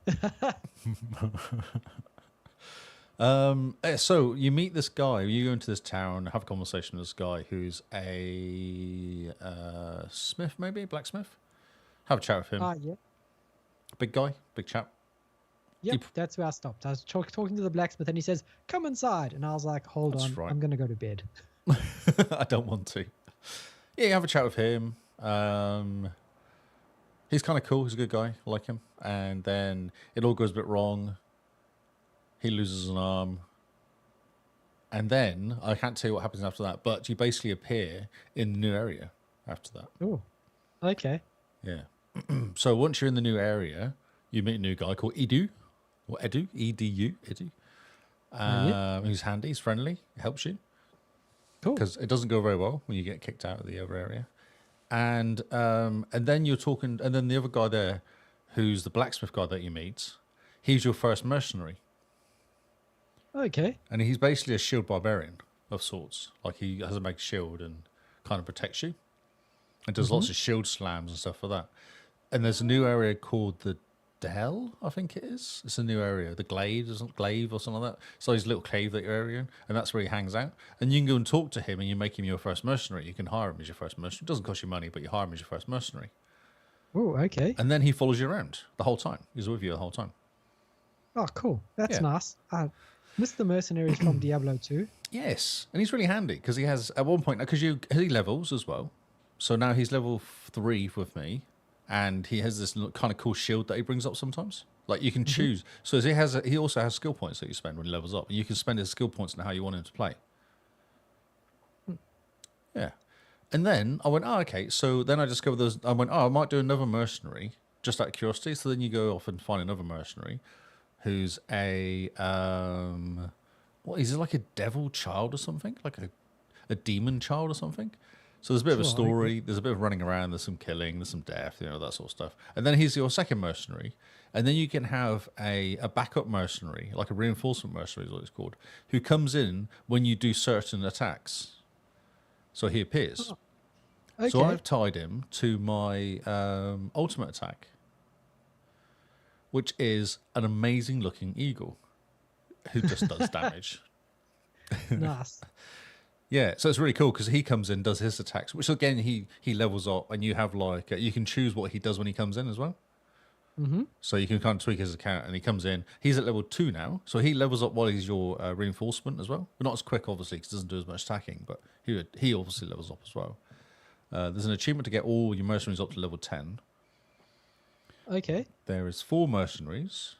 So you meet this guy. You go into this town, have a conversation with this guy who's a smith, maybe blacksmith. Have a chat with him. Yeah. Big guy, big chap. Yep, that's where I stopped. I was talking to the blacksmith, and he says, "Come inside." And I was like, "Hold That's on, right. I'm going to go to bed." I don't want to. Yeah, you have a chat with him. He's kind of cool. He's a good guy. I like him. And then it all goes a bit wrong. He loses an arm. And then, I can't tell you what happens after that, but you basically appear in the new area after that. Oh, okay. Yeah. So once you're in the new area, you meet a new guy called Edu. Or Edu. E-D-U. Edu. He's handy. He's friendly. He helps you. Cool. Because it doesn't go very well when you get kicked out of the other area. And then you're talking, and then the other guy there, who's the blacksmith guy that you meet, he's your first mercenary. Okay. And he's basically a shield barbarian of sorts. Like he has a big shield and kind of protects you. And does lots of shield slams and stuff for that. And there's a new area called the Dell, I think it is. It's a new area. The Glade or something like that. So his little cave that you're in, and that's where he hangs out. And you can go and talk to him, and you make him your first mercenary. You can hire him as your first mercenary. It doesn't cost you money, but you hire him as your first mercenary. Oh, okay. And then he follows you around the whole time. He's with you the whole time. Oh, cool. That's Yeah. nice. I missed the mercenaries from Diablo 2. Yes, and he's really handy because he has at one point because he levels as well. So now he's level 3 with me, and he has this kind of cool shield that he brings up sometimes. Like you can choose. So he also has skill points that you spend when he levels up, and you can spend his skill points on how you want him to play. Yeah, and then I went, oh okay. So then I discovered those. I went, oh I might do another mercenary just out of curiosity. So then you go off and find another mercenary, who's a what is it, like a devil child or something, like a demon child or something. So there's a bit of a Sure, story. There's a bit of running around. There's some killing. There's some death. That sort of stuff. And then he's your second mercenary. And then you can have a backup mercenary, like a reinforcement mercenary is what it's called, who comes in when you do certain attacks. So he appears. Oh, okay. So I've tied him to my ultimate attack, which is an amazing looking eagle who just does damage. Nice. Yeah, so it's really cool because he comes in, does his attacks, which again he levels up, and you have like you can choose what he does when he comes in as well. Mm-hmm. So you can kind of tweak his account, and he comes in. He's at level 2 now, so he levels up while he's your reinforcement as well. But not as quick, obviously, because he doesn't do as much attacking. But he obviously levels up as well. There's an achievement to get all your mercenaries up to level 10. Okay. There is 4 mercenaries.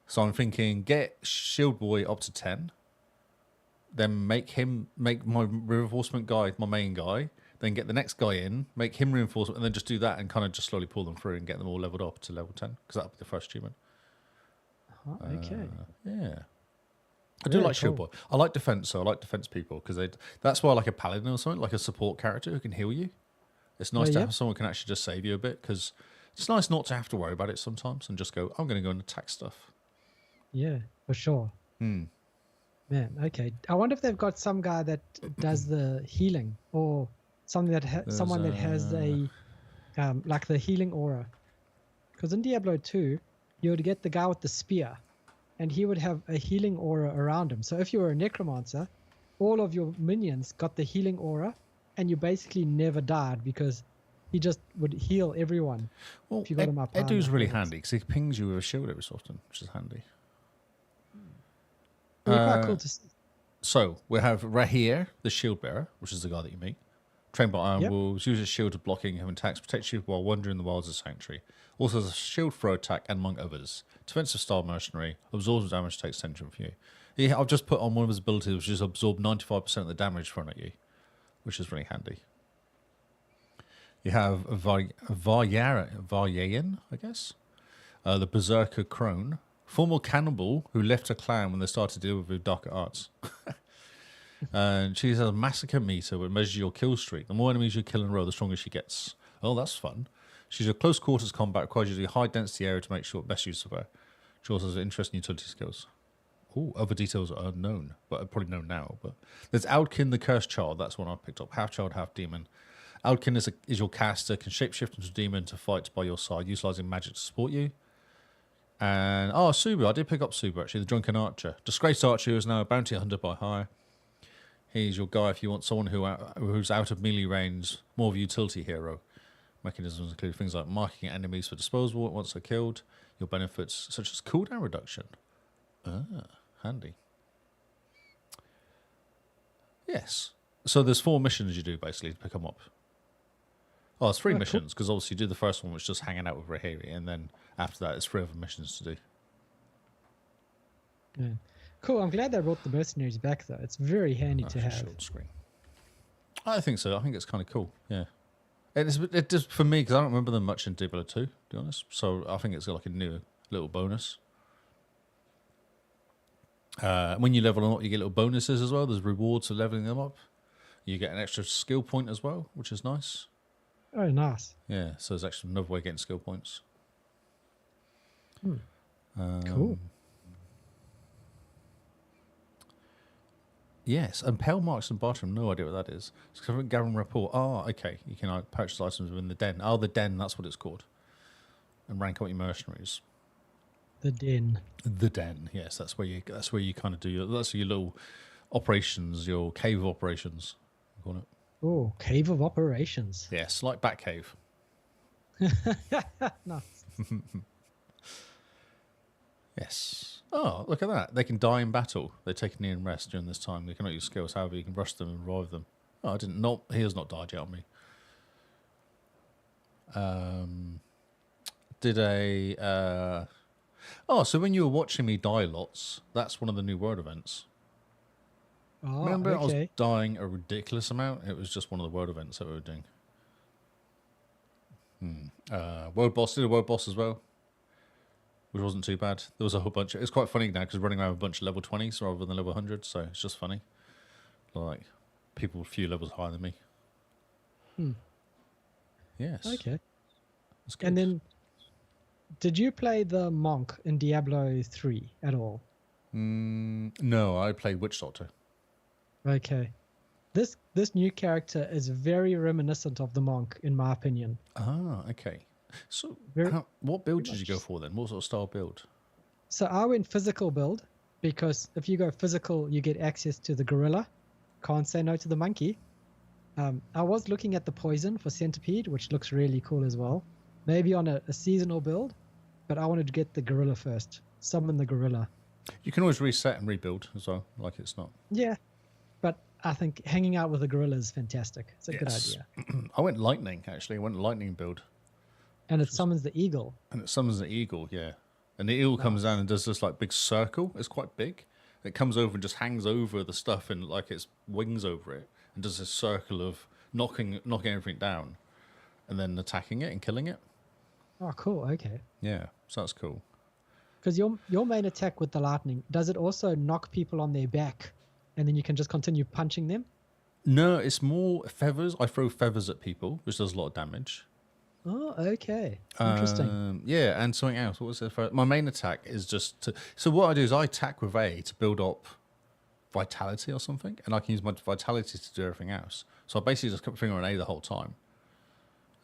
So I'm thinking get Shield Boy up to 10. Then make my reinforcement guy my main guy. Then get the next guy in, make him reinforcement, and then just do that and kind of just slowly pull them through and get them all leveled up to level 10, because that'll be the first achievement. Okay. Yeah. I do Very like Shield cool. Boy. I like defense, so I like defense people, because that's why I like a paladin or something, like a support character who can heal you. It's nice to yeah. have someone who can actually just save you a bit, because it's nice not to have to worry about it sometimes and just go, I'm going to go and attack stuff. Yeah, for sure. Hmm. Man, okay. I wonder if they've got some guy that does the healing, or something that someone that has a like the healing aura. Because in Diablo 2, you would get the guy with the spear, and he would have a healing aura around him. So if you were a necromancer, all of your minions got the healing aura, and you basically never died because he just would heal everyone. Well, If you got him up high Edu's enough really levels. handy, because he pings you with a shield every so often, which is handy. It'd be quite cool to see. So we have Rahir, the shield bearer, which is the guy that you meet. Trained by Iron Yep. Wolves, uses shield to blocking him attacks, protects you while wandering the wilds of Sanctuary. Also has a shield throw attack, and among others. Defensive style mercenary, absorbs damage, takes tension from you. I've just put on one of his abilities, which is absorb 95% of the damage thrown at you, which is really handy. You have Varyayan, I guess. The Berserker Crone. Former cannibal who left her clan when they started to deal with darker arts. And she has a massacre meter which measures your kill streak. The more enemies you kill in a row, the stronger she gets. Oh, that's fun. She's a close quarters combat, requires you to do high density area to make sure best use of her. She also has interesting utility skills. Oh, other details are unknown, but are probably known now. But there's Audkin the Cursed Child. That's one I picked up. Half child, half demon. Audkin is your caster, can shapeshift into a demon to fight by your side, utilizing magic to support you. And Subu, I did pick up Subu actually, the Drunken Archer. Disgraced Archer who is now a bounty hunter by hire. He's your guy if you want someone who's out of melee range, more of a utility hero. Mechanisms include things like marking enemies for disposal once they're killed. Your benefits such as cooldown reduction. Handy. Yes. So there's 4 missions you do basically to pick them up. Oh, it's 3 cool. missions, because obviously you do the first one, which is just hanging out with Rahiri, and then after that, it's 3 other missions to do. Yeah. Cool. I'm glad they brought the mercenaries back, though. It's very handy to have. Short screen. I think so. I think it's kind of cool. Yeah. It just for me, because I don't remember them much in Diablo 2, to be honest. So I think it's got like a new little bonus. When you level them up, you get little bonuses as well. There's rewards for leveling them up. You get an extra skill point as well, which is nice. Oh, nice. Yeah, so there's actually another way of getting skill points. Cool. Yes, and Pale Marks and Bartram, no idea what that is. It's Gavin Rapport. Okay. You can purchase items within the den. The den, that's what it's called. And rank up your mercenaries. The den. The den, yes, that's where you kind of do that's your little operations, your cave of operations. You call it. Oh, Cave of Operations. Yes, like Batcave. Nice. Yes. Oh, look at that. They can die in battle. They take a knee and rest during this time. They cannot use skills, however, you can rush them and revive them. Oh, he has not died yet on me. So when you were watching me die lots, that's one of the new world events. Oh, Remember, I was okay. dying a ridiculous amount? It was just one of the world events that we were doing. World boss, did a world boss as well, which wasn't too bad. There was a whole bunch. It's quite funny now because running around with a bunch of level 20s rather than level 100s, so it's just funny. like people a few levels higher than me. Yes. Okay. That's good. And then, did you play the monk in Diablo 3 at all? No, I played Witch Doctor. Okay. This new character is very reminiscent of the monk, in my opinion. Ah, okay. So, Very- what build did very you go much. for then? What sort of style build? So I went physical build because if you go physical, you get access to the gorilla. Can't say no to the monkey. I was looking at the poison for centipede, which looks really cool as well. Maybe on a seasonal build, but I wanted to get the gorilla first. Summon the gorilla. You can always reset and rebuild as well. Like it's not. Yeah, but I think hanging out with the gorilla is fantastic. It's a good Yes. idea. I went lightning actually. I went lightning build, And it summons the eagle. and it summons the eagle. Yeah, and the eagle comes down and does this like big circle. It's quite big. It comes over and just hangs over the stuff and like its wings over it, and does this circle of knocking everything down, and then attacking it and killing it. Oh, cool. Okay. Yeah, so that's cool. Because your main attack with the lightning, does it also knock people on their back and then you can just continue punching them? No, it's more feathers. I throw feathers at people, which does a lot of damage. Oh, okay. Interesting. Yeah, and something else. What was it? My main attack is just to. So what I do is I attack with A to build up vitality or something, and I can use my vitality to do everything else. So I basically just keep my finger on A the whole time.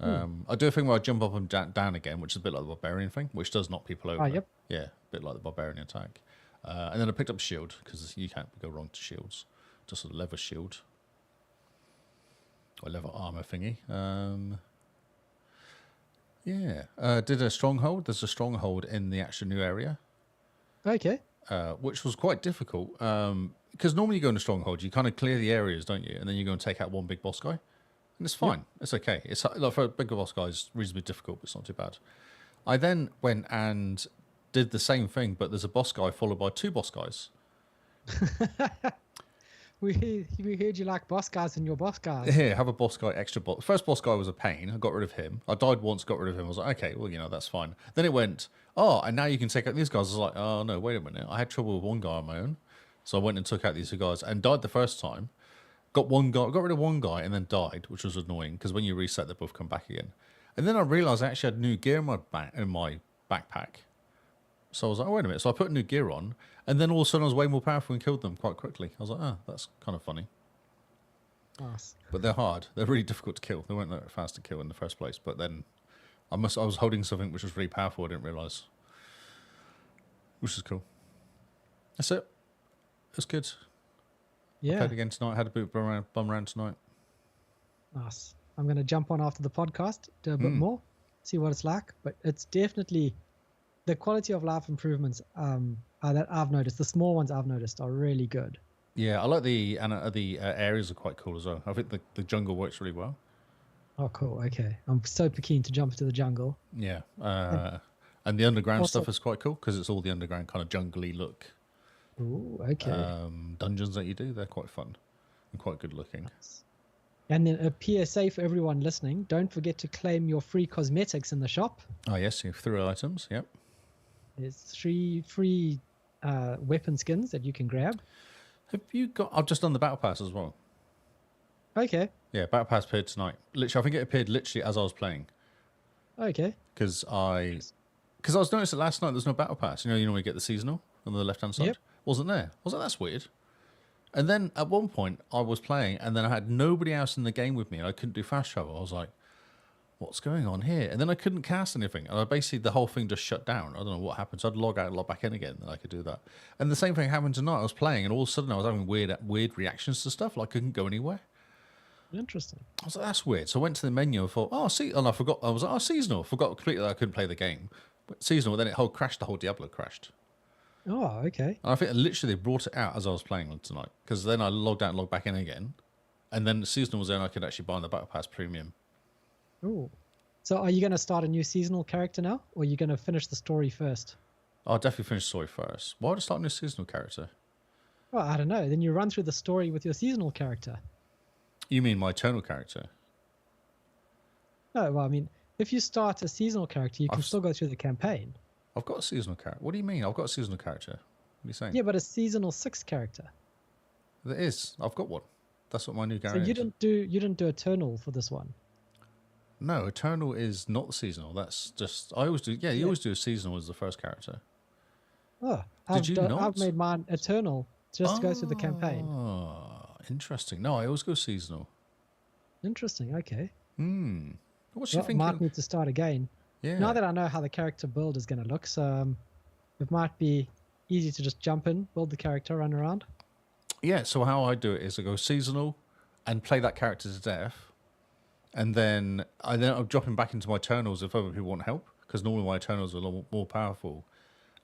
I do a thing where I jump up and down again, which is a bit like the barbarian thing, which does knock people over. yep. Yeah, a bit like the barbarian attack. And then I picked up a shield because you can't go wrong to shields. Just a leather shield or leather armor thingy. Did a stronghold. There's a stronghold in the actual new area, Okay. which was quite difficult. Because normally you go in a stronghold, you kind of clear the areas, don't you? And then you go and take out one big boss guy. And it's fine. It's okay. It's like for a bigger boss guy, it's reasonably difficult, but it's not too bad. I then went and did the same thing, but there's a boss guy followed by two boss guys. We heard you like boss guys and your boss guys. Here, have a boss guy, extra boss. First boss guy was a pain. I got rid of him. I died once, got rid of him. I was like, okay, well, that's fine. Then it went, and now you can take out these guys. I was like, oh, no, wait a minute. I had trouble with one guy on my own. So I went and took out these two guys and died the first time. Got rid of one guy and then died, which was annoying because when you reset, they both come back again. And then I realized I actually had new gear in my backpack. So I was like, oh, wait a minute. So I put new gear on, and then all of a sudden I was way more powerful and killed them quite quickly. I was like, that's kind of funny. Nice. But they're hard. They're really difficult to kill. They weren't that fast to kill in the first place. But then I was holding something which was really powerful. I didn't realize, which is cool. That's it. It's good. Yeah. Played again tonight. Had a bit of bum around tonight. Nice. I'm going to jump on after the podcast, do a bit more, see what it's like. But it's definitely the quality of life improvements that I've noticed. The small ones I've noticed are really good. Yeah, I like the areas are quite cool as well. I think the jungle works really well. Oh, cool. Okay. I'm super keen to jump into the jungle. Yeah. And the underground Also- stuff is quite cool because it's all the underground kind of jungly look. Ooh, okay. Dungeons that you do, they're quite fun and quite good looking. And then a PSA for everyone listening. Don't forget to claim your free cosmetics in the shop. Oh, yes, you have 3 items. Yep. There's 3 free weapon skins that you can grab. Have you got... I've just done the Battle Pass as well. Okay. Yeah, Battle Pass appeared tonight. Literally, I think it appeared literally as I was playing. Okay. Because I was noticing last night there's no Battle Pass. You normally get the seasonal on the left-hand side. Yep. Wasn't there. I was like, that's weird. And then at one point I was playing and then I had nobody else in the game with me and I couldn't do fast travel. I was like, what's going on here? And then I couldn't cast anything. And the whole thing just shut down. I don't know what happened. So I'd log out and log back in again and I could do that. And the same thing happened tonight. I was playing and all of a sudden I was having weird reactions to stuff. Like I couldn't go anywhere. Interesting. I was like, that's weird. So I went to the menu and thought, and I forgot. I was like, seasonal. I forgot completely that I couldn't play the game. But seasonal, then it crashed. The whole Diablo crashed. Oh, okay. And I think literally they brought it out as I was playing tonight. Because then I logged out and logged back in again. And then the seasonal was there and I could actually buy the Battle Pass Premium. Ooh. So are you going to start a new seasonal character now? Or are you going to finish the story first? I'll definitely finish the story first. Why would I start a new seasonal character? Well, I don't know. Then you run through the story with your seasonal character. You mean my eternal character? No, well, I mean, if you start a seasonal character, you can I've- still go through the campaign. I've got a seasonal character. What do you mean? I've got a seasonal character. What are you saying? Yeah, but a seasonal 6 character. There is. I've got one. That's what my new So Gary you is. didn't do Eternal for this one. No, Eternal is not the seasonal. That's just I always do. Yeah, you Yeah. always do a seasonal as the first character. Oh, Did you not? I've made mine Eternal just to go through the campaign. Oh, interesting. No, I always go seasonal. Interesting. Okay. What's your Well, might thinking? need to start again. Yeah. Now that I know how the character build is going to look, so it might be easy to just jump in, build the character, run around. Yeah, so how I do it is I go seasonal and play that character to death. And then I'm dropping back into my Eternals if other people want help. Because normally my Eternals are a lot more powerful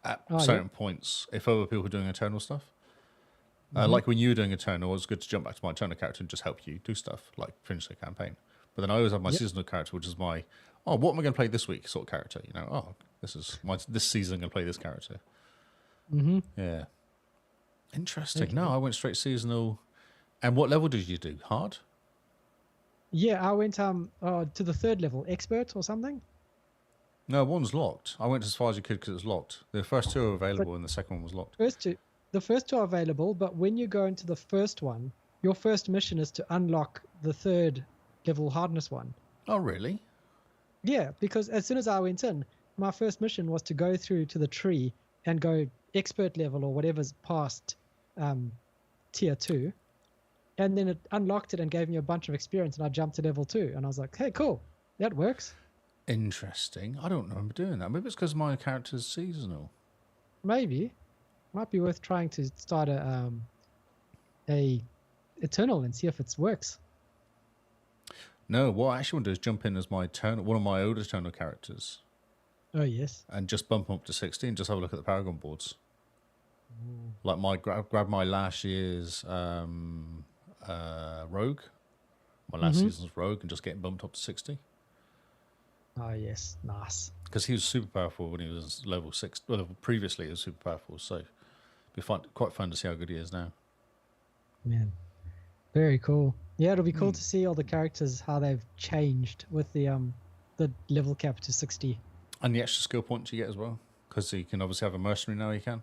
at certain points if other people are doing Eternal stuff. Like when you were doing Eternal, it was good to jump back to my Eternal character and just help you do stuff, like finish the campaign. But then I always have my seasonal character, which is my, what am I going to play this week sort of character? You know, this season I'm going to play this character. Mm-hmm. Yeah. Interesting. Okay. No, I went straight seasonal. And what level did you do? Hard? Yeah, I went to the 3rd level, expert or something. No, one's locked. I went as far as you could because it was locked. The first two are available and the second one was locked. The first two are available, but when you go into the first one, your first mission is to unlock the 3rd level hardness one. Oh, really? Yeah, because as soon as I went in, my first mission was to go through to the tree and go expert level or whatever's past tier 2. And then it unlocked it and gave me a bunch of experience, and I jumped to level 2. And I was like, hey, cool, that works. Interesting. I don't remember doing that. Maybe it's because my character's seasonal. Maybe. Might be worth trying to start a Eternal and see if it works. No, what I actually want to do is jump in as my one of my old Eternal characters. Oh, yes. And just bump them up to 60 and just have a look at the Paragon boards. Like grab my last year's Rogue. My last season's Rogue and just get him bumped up to 60. Oh, yes. Nice. Because he was super powerful when he was level 6. Well, previously he was super powerful, so it'd be quite fun to see how good he is now. Man. Very cool. Yeah, it'll be cool to see all the characters, how they've changed with the level cap to 60. And the extra skill points you get as well. Because you can obviously have a mercenary now, you can.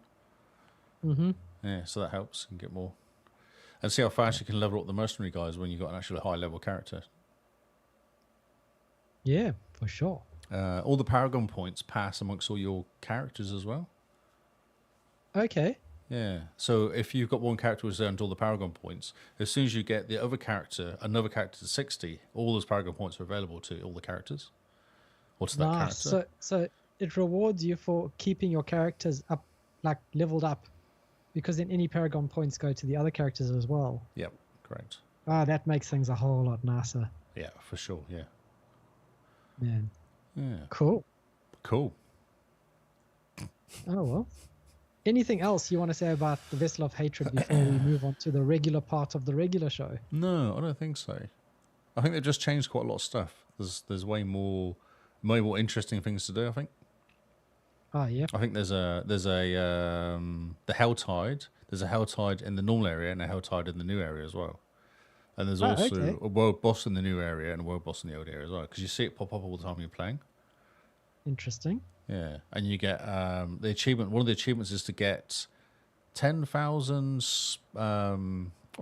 Mm-hmm. Yeah, so that helps and get more. And see how fast you can level up the mercenary guys when you've got an actually high level character. Yeah, for sure. All the Paragon points pass amongst all your characters as well. Okay. Yeah. So if you've got one character who's earned all the Paragon points, as soon as you get the other character, another character to 60, all those Paragon points are available to all the characters. Or to that Nice. character. So it rewards you for keeping your characters up, like leveled up, because then any Paragon points go to the other characters as well. Yep, correct. Ah, that makes things a whole lot nicer. Yeah, for sure, yeah. Man. Yeah. Cool. Cool. Oh, well. Anything else you want to say about the Vessel of Hatred before we move on to the regular part of the regular show? No, I don't think so. I think they've just changed quite a lot of stuff. There's way more interesting things to do, I think. Oh, yeah. I think there's the Helltide. There's a Helltide in the normal area and a Helltide in the new area as well. And there's also a world boss in the new area and a world boss in the old area as well. Because you see it pop up all the time you're playing. Interesting. Yeah, and you get the achievement. One of the achievements is to get 10,000. What are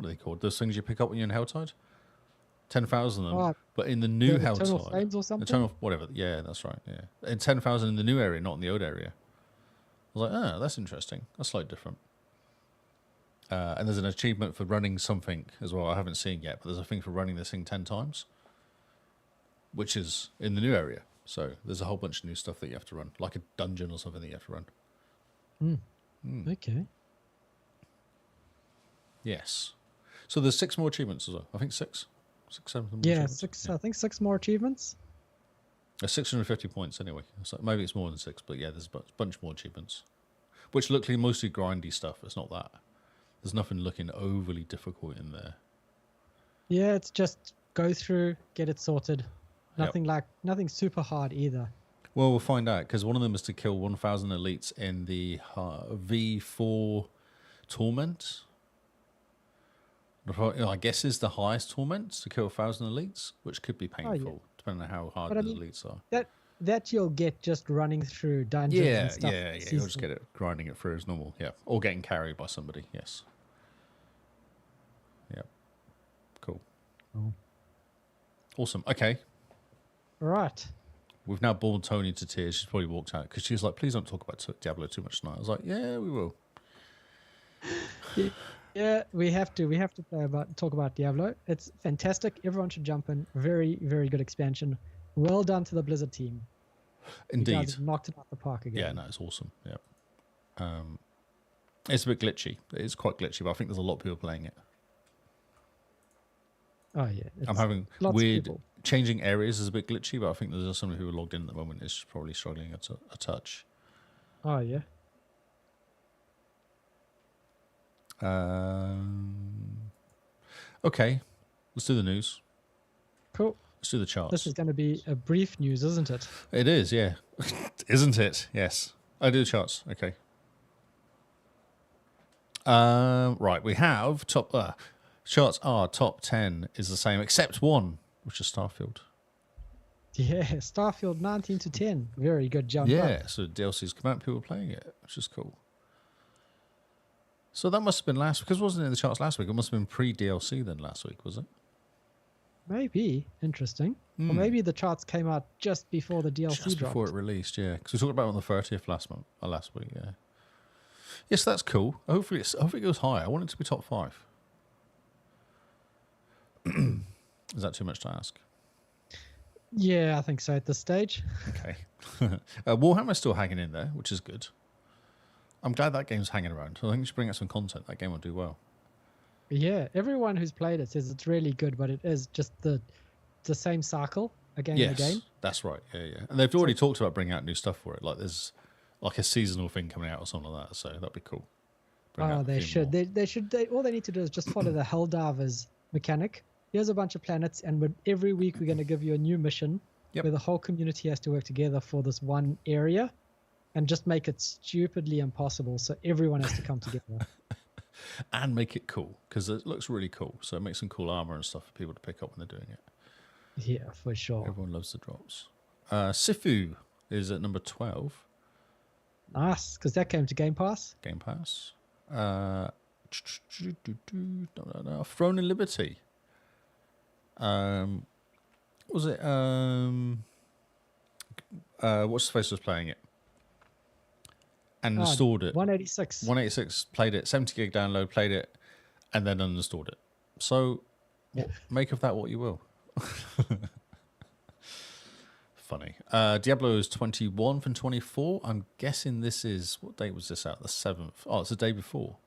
they called? Those things you pick up when you're in Helltide. 10,000 of them. Oh, But in the new the Eternal Helltide, Flames or something? Eternal, whatever. Yeah, that's right. Yeah, and 10,000 in the new area, not in the old area. I was like, that's interesting. That's slightly different. And there's an achievement for running something as well. I haven't seen yet, but there's a thing for running this thing 10 times, which is in the new area. So there's a whole bunch of new stuff that you have to run, like a dungeon or something that you have to run. Okay. Yes. So there's 6 more achievements as well. I think 6, 7 more Yeah, achievements. 6. Yeah. I think 6 more achievements. 650 points anyway. So maybe it's more than 6, but yeah, there's a bunch more achievements, which look like mostly grindy stuff. It's not that. There's nothing looking overly difficult in there. Yeah, it's just go through, get it sorted. Nothing super hard either. Well, we'll find out, because one of them is to kill 1,000 elites in the V4 Torment. I guess is the highest torment to kill 1,000 elites, which could be painful, depending on how hard the elites are. That you'll get just running through dungeons and stuff. Yeah. You'll just get it grinding it through as normal, yeah. Or getting carried by somebody, yes. Yep. Oh. Awesome. Okay. Right. We've now bored Tony to tears. She's probably walked out because she's like, please don't talk about Diablo too much tonight. I was like, yeah, we will. Yeah, we have to talk about Diablo. It's fantastic. Everyone should jump in. Very, very good expansion. Well done to the Blizzard team. Indeed. You guys have knocked it out the park again. Yeah, no, it's awesome. Yeah. It's a bit glitchy. It is quite glitchy, but I think there's a lot of people playing it. Oh yeah. I'm having lots of weird people. changing areas is a bit glitchy, but I think there's somebody who are logged in at the moment is probably struggling a touch. Oh yeah. Okay, let's do the news. Cool. Let's do the charts. This is going to be a brief news, isn't it? It is, yeah. Isn't it? Yes. I do the charts. Okay. Right, we have charts are top 10 is the same except one, which is Starfield. Yeah, Starfield 19 to 10. Very good jump up. Yeah, so DLC's come out, people are playing it, which is cool. So that must have been because it wasn't in the charts last week. It must have been pre-DLC then last week, was it? Maybe. Interesting. Or maybe the charts came out just before the DLC Just dropped. before it released, yeah. Because we talked about it on the 30th last week, yeah. Yes, that's cool. Hopefully it goes high. I want it to be top 5. Is that too much to ask? Yeah, I think so at this stage. Okay. Warhammer's still hanging in there, which is good. I'm glad that game's hanging around. I think you should bring out some content. That game will do well. Yeah, everyone who's played it says it's really good, but it is just the same cycle again and again. That's right. Yeah. And they've already talked about bringing out new stuff for it. Like there's like a seasonal thing coming out or something like that. So that'd be cool. They should. They should. All they need to do is just follow the Helldivers mechanic. Here's a bunch of planets, and every week we're going to give you a new mission where the whole community has to work together for this one area, and just make it stupidly impossible so everyone has to come together. And make it cool, because it looks really cool. So it makes some cool armor and stuff for people to pick up when they're doing it. Yeah, for sure. Everyone loves the drops. Sifu is at number 12. Nice, because that came to Game Pass. Game Pass. Throne and Liberty. Was it? What's the face was playing it? And installed it. 186. 186 played it. 70 gig download, played it, and then uninstalled it. So, make of that what you will. Funny. Diablo is 21 from 24. I'm guessing this is, what date was this out? The 7th. Oh, it's the day before.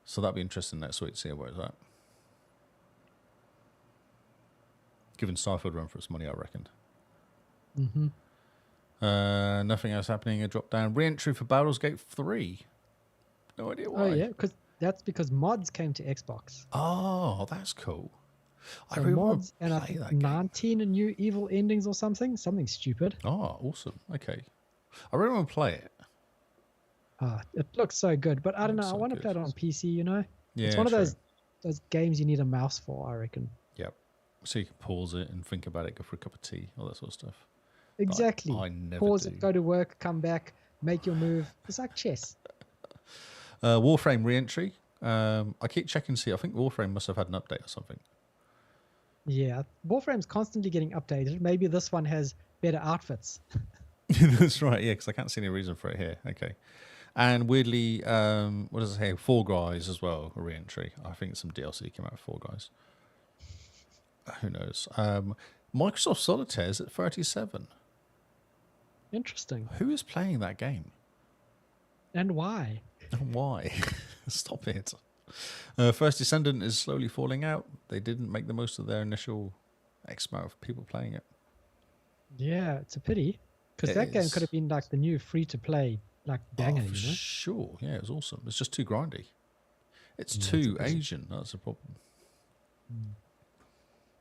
So that'd be interesting next week to see where it's at. Giving Starfield run for its money, I reckon. Mm-hmm. Nothing else happening. A drop down. Re-entry for Baldur's Gate 3. No idea why. Oh yeah, because mods came to Xbox. Oh, that's cool. So mods and I think 19 new evil endings or something stupid. Oh, awesome. Okay, I really want to play it. It looks so good, but I don't know. So I want to play it on PC. You know, Yeah, it's one of those games you need a mouse for. I reckon. Yep. So you can pause it and think about it, go for a cup of tea, all that sort of stuff. Exactly. I never pause do. it, go to work, come back, make your move. It's like chess. Warframe re-entry. I keep checking to see. I think Warframe must have had an update or something. Yeah, Warframe's constantly getting updated. Maybe this one has better outfits. That's right. Yeah, because I can't see any reason for it here. Okay. And weirdly, what does it say? Fall Guys as well, a re-entry. I think some DLC came out of Fall Guys. Who knows? Microsoft Solitaire is at 37. Interesting. Who is playing that game? And why? And why? Stop it. First Descendant is slowly falling out. They didn't make the most of their initial X amount of people playing it. Yeah, it's a pity. Because that game could have been like the new free-to-play banger, for you know? sure. Yeah, it was awesome. It's just too grindy. It's too Asian. That's the problem.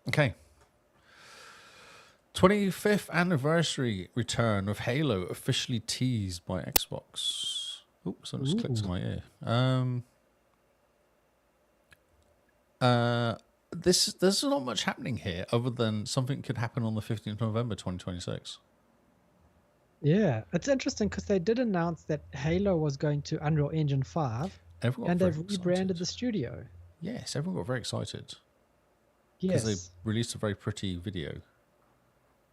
Okay. 25th anniversary return of Halo officially teased by Xbox. Oops, someone just clicked in my ear. There's not much happening here other than something could happen on the 15th of November 2026. Yeah, it's interesting because they did announce that Halo was going to Unreal Engine 5 and they've rebranded the studio. Yes, everyone got very excited. Because Yes. they released a very pretty video.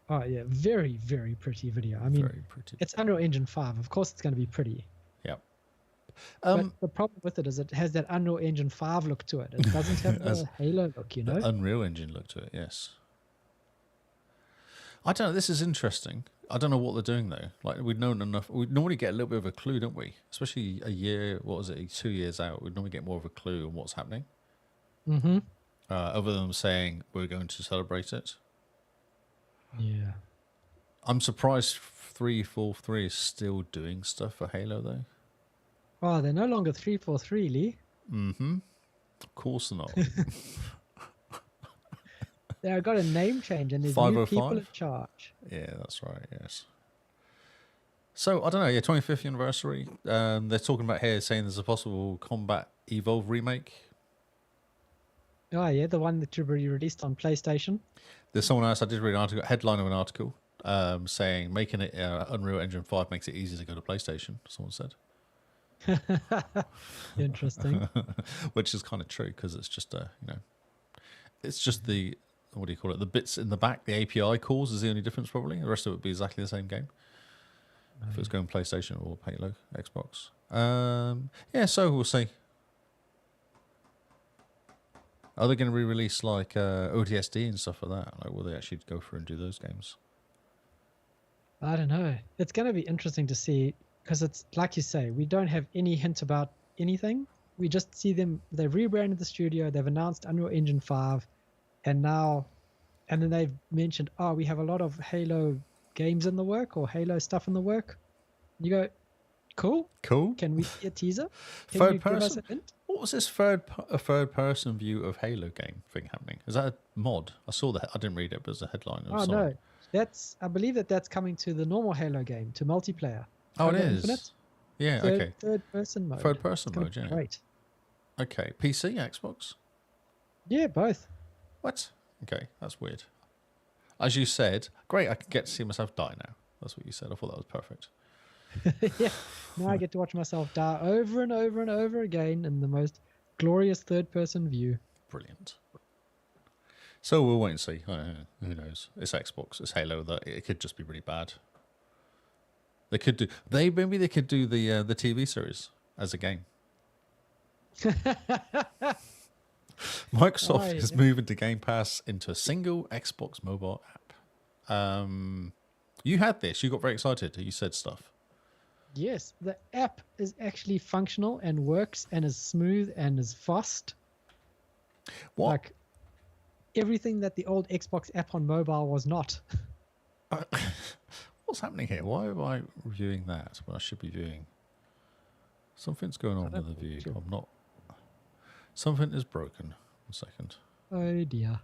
Oh yeah, very very pretty video. I mean, Very pretty. it's Unreal Engine 5. Of course, it's going to be pretty. Yeah. But the problem with it is it has that Unreal Engine 5 look to it. It doesn't have As the Halo look, you know? the Unreal Engine look to it, yes. I don't know. This is interesting. I don't know what they're doing though. Like we'd known enough. We normally get a little bit of a clue, don't we? Especially a year. What was it? 2 years out, we'd normally get more of a clue on what's happening. Mm-hmm. Other than them saying we're going to celebrate it. Yeah. I'm surprised 343 is still doing stuff for Halo though. Oh, they're no longer 343, Lee. Mm-hmm. Of course not. They've got a name change and there's new people 505? in charge. Yeah, that's right. Yes. So I don't know. Yeah, 25th anniversary. They're talking about here saying there's a possible Combat Evolve remake. Oh, yeah, the one that you released on PlayStation. There's someone else. I did read an article, headline of an article, saying making it Unreal Engine 5 makes it easy to go to PlayStation. Someone said, Interesting. which is kind of true because it's just it's just the what do you call it? The bits in the back, the API calls is the only difference probably. The rest of it would be exactly the same game. If it's going PlayStation or Halo, Xbox. Yeah, so we'll see. Are they going to re-release like ODSD and stuff like that? Like, will they actually go through and do those games? I don't know. It's going to be interesting to see because it's like you say, we don't have any hint about anything. We just see them. They've rebranded the studio. They've announced Unreal Engine 5, and then they've mentioned, oh, we have a lot of Halo games in the work or Halo stuff in the work. You go, cool. Can we see a teaser? Can Third you give us person? a hint? What was this third person view of Halo game thing happening? Is that a mod? I saw that. I didn't read it, but it's a headline. Oh no, I believe that's coming to the normal Halo game, to multiplayer. Oh, it Halo is. Infinite, Yeah. Okay. Third person mode. Third person It's gonna mode. be Yeah. Great. Okay. PC, Xbox. Yeah, both. What? Okay, that's weird. As you said, great. I can get to see myself die now. That's what you said. I thought that was perfect. Yeah. Now I get to watch myself die over and over and over again in the most glorious third person view. Brilliant. So we'll wait and see. Who knows? It's Xbox. It's Halo. That it could just be really bad. They could do. Maybe they could do the TV series as a game. Microsoft is moving to Game Pass into a single Xbox mobile app. You had this. You got very excited. You said stuff. Yes, the app is actually functional and works and is smooth and is fast. What? Like everything that the old Xbox app on mobile was not. What's happening here? Why am I reviewing that when I should be viewing? Something's going on with the view. Sure. I'm not. Something is broken. 1 second. Oh dear.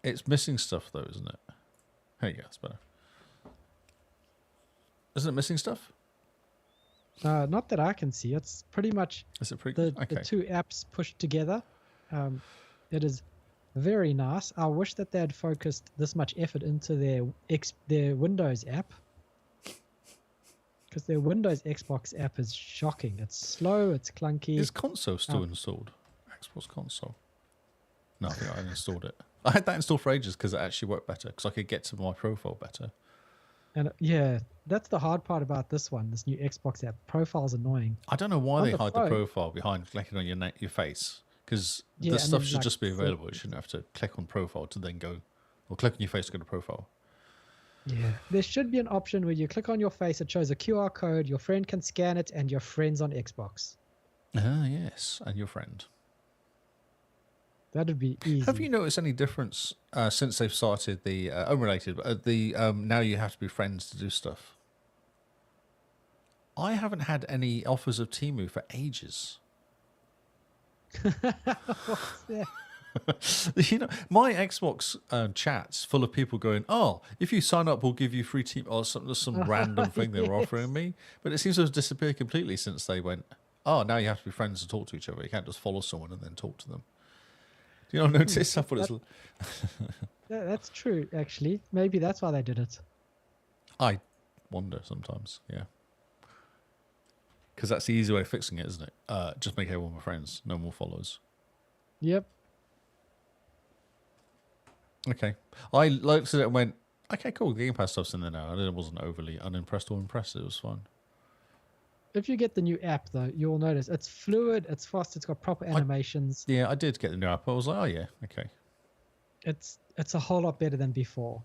It's missing stuff though, isn't it? There you go. That's better. Isn't it missing stuff? Not that I can see. It's pretty much Is it pretty? the two apps pushed together. It is very nice. I wish that they had focused this much effort into their Windows app, because their Windows Xbox app is shocking. It's slow. It's clunky. Is console still installed? Xbox console. No, I think I installed it. I had that installed for ages because it actually worked better because I could get to my profile better. And yeah, that's the hard part about this one. This new Xbox app. Profile's annoying. I don't know why On they the hide the phone. profile behind clicking on your face because Yeah, this and stuff then, should like, just be so- available. You shouldn't have to click on profile to then go, or click on your face to go to profile. Yeah. There should be an option where you click on your face, it shows a QR code, your friend can scan it, and your friend's on Xbox. Ah, yes, and your friend. That'd be easy. Have you noticed any difference since they've started the unrelated, but the now you have to be friends to do stuff? I haven't had any offers of Temu for ages. What's that? You know, my Xbox chat's full of people going, "Oh, if you sign up, we'll give you free Temu," or some random thing they were Yes. offering me. But it seems to have disappeared completely since they went, "Oh, now you have to be friends to talk to each other. You can't just follow someone and then talk to them." Do you not notice? I thought it's. That's true, actually. Maybe that's why they did it. I wonder sometimes, yeah. Because that's the easy way of fixing it, isn't it? Just make everyone my friends, no more followers. Yep. Okay. I looked at it and went, okay, cool. The Game Pass stuff's in there now. And I wasn't overly unimpressed or impressed. It was fun. If you get the new app, though, you'll notice it's fluid, it's fast, it's got proper animations. Yeah, I did get the new app. I was like, oh, yeah, okay. It's a whole lot better than before.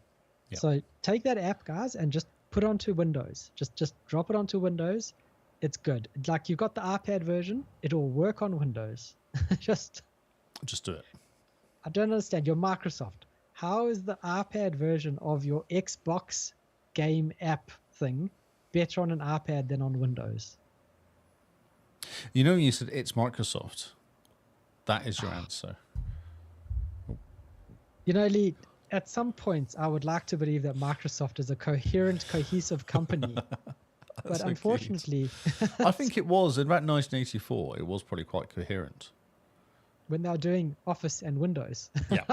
Yep. So take that app, guys, and just put it onto Windows. Just drop it onto Windows. It's good. Like, you've got the iPad version. It'll work on Windows. Just do it. I don't understand. You're Microsoft. How is the iPad version of your Xbox game app thing better on an iPad than on Windows? You know, you said it's Microsoft. That is your answer. You know, Lee, at some points, I would like to believe that Microsoft is a coherent, cohesive company. But so unfortunately, I think it was in about 1984. It was probably quite coherent. when they're doing Office and Windows. Yeah.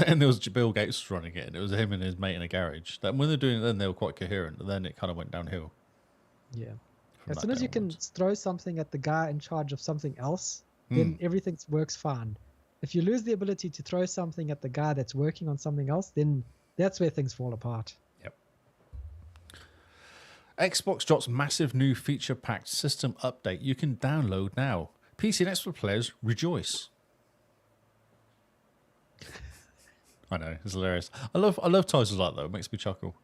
And there was Bill Gates running it, and it was him and his mate in a garage. That when they're doing it, then they were quite coherent. And then it kind of went downhill. Yeah. from As that soon as day you can onwards. throw something at the guy in charge of something else, then everything works fine. If you lose the ability to throw something at the guy that's working on something else, then that's where things fall apart. Yep. Xbox drops massive new feature-packed system update you can download now. PC and Xbox players rejoice. I know, it's hilarious. I love titles like that. Though. It makes me chuckle.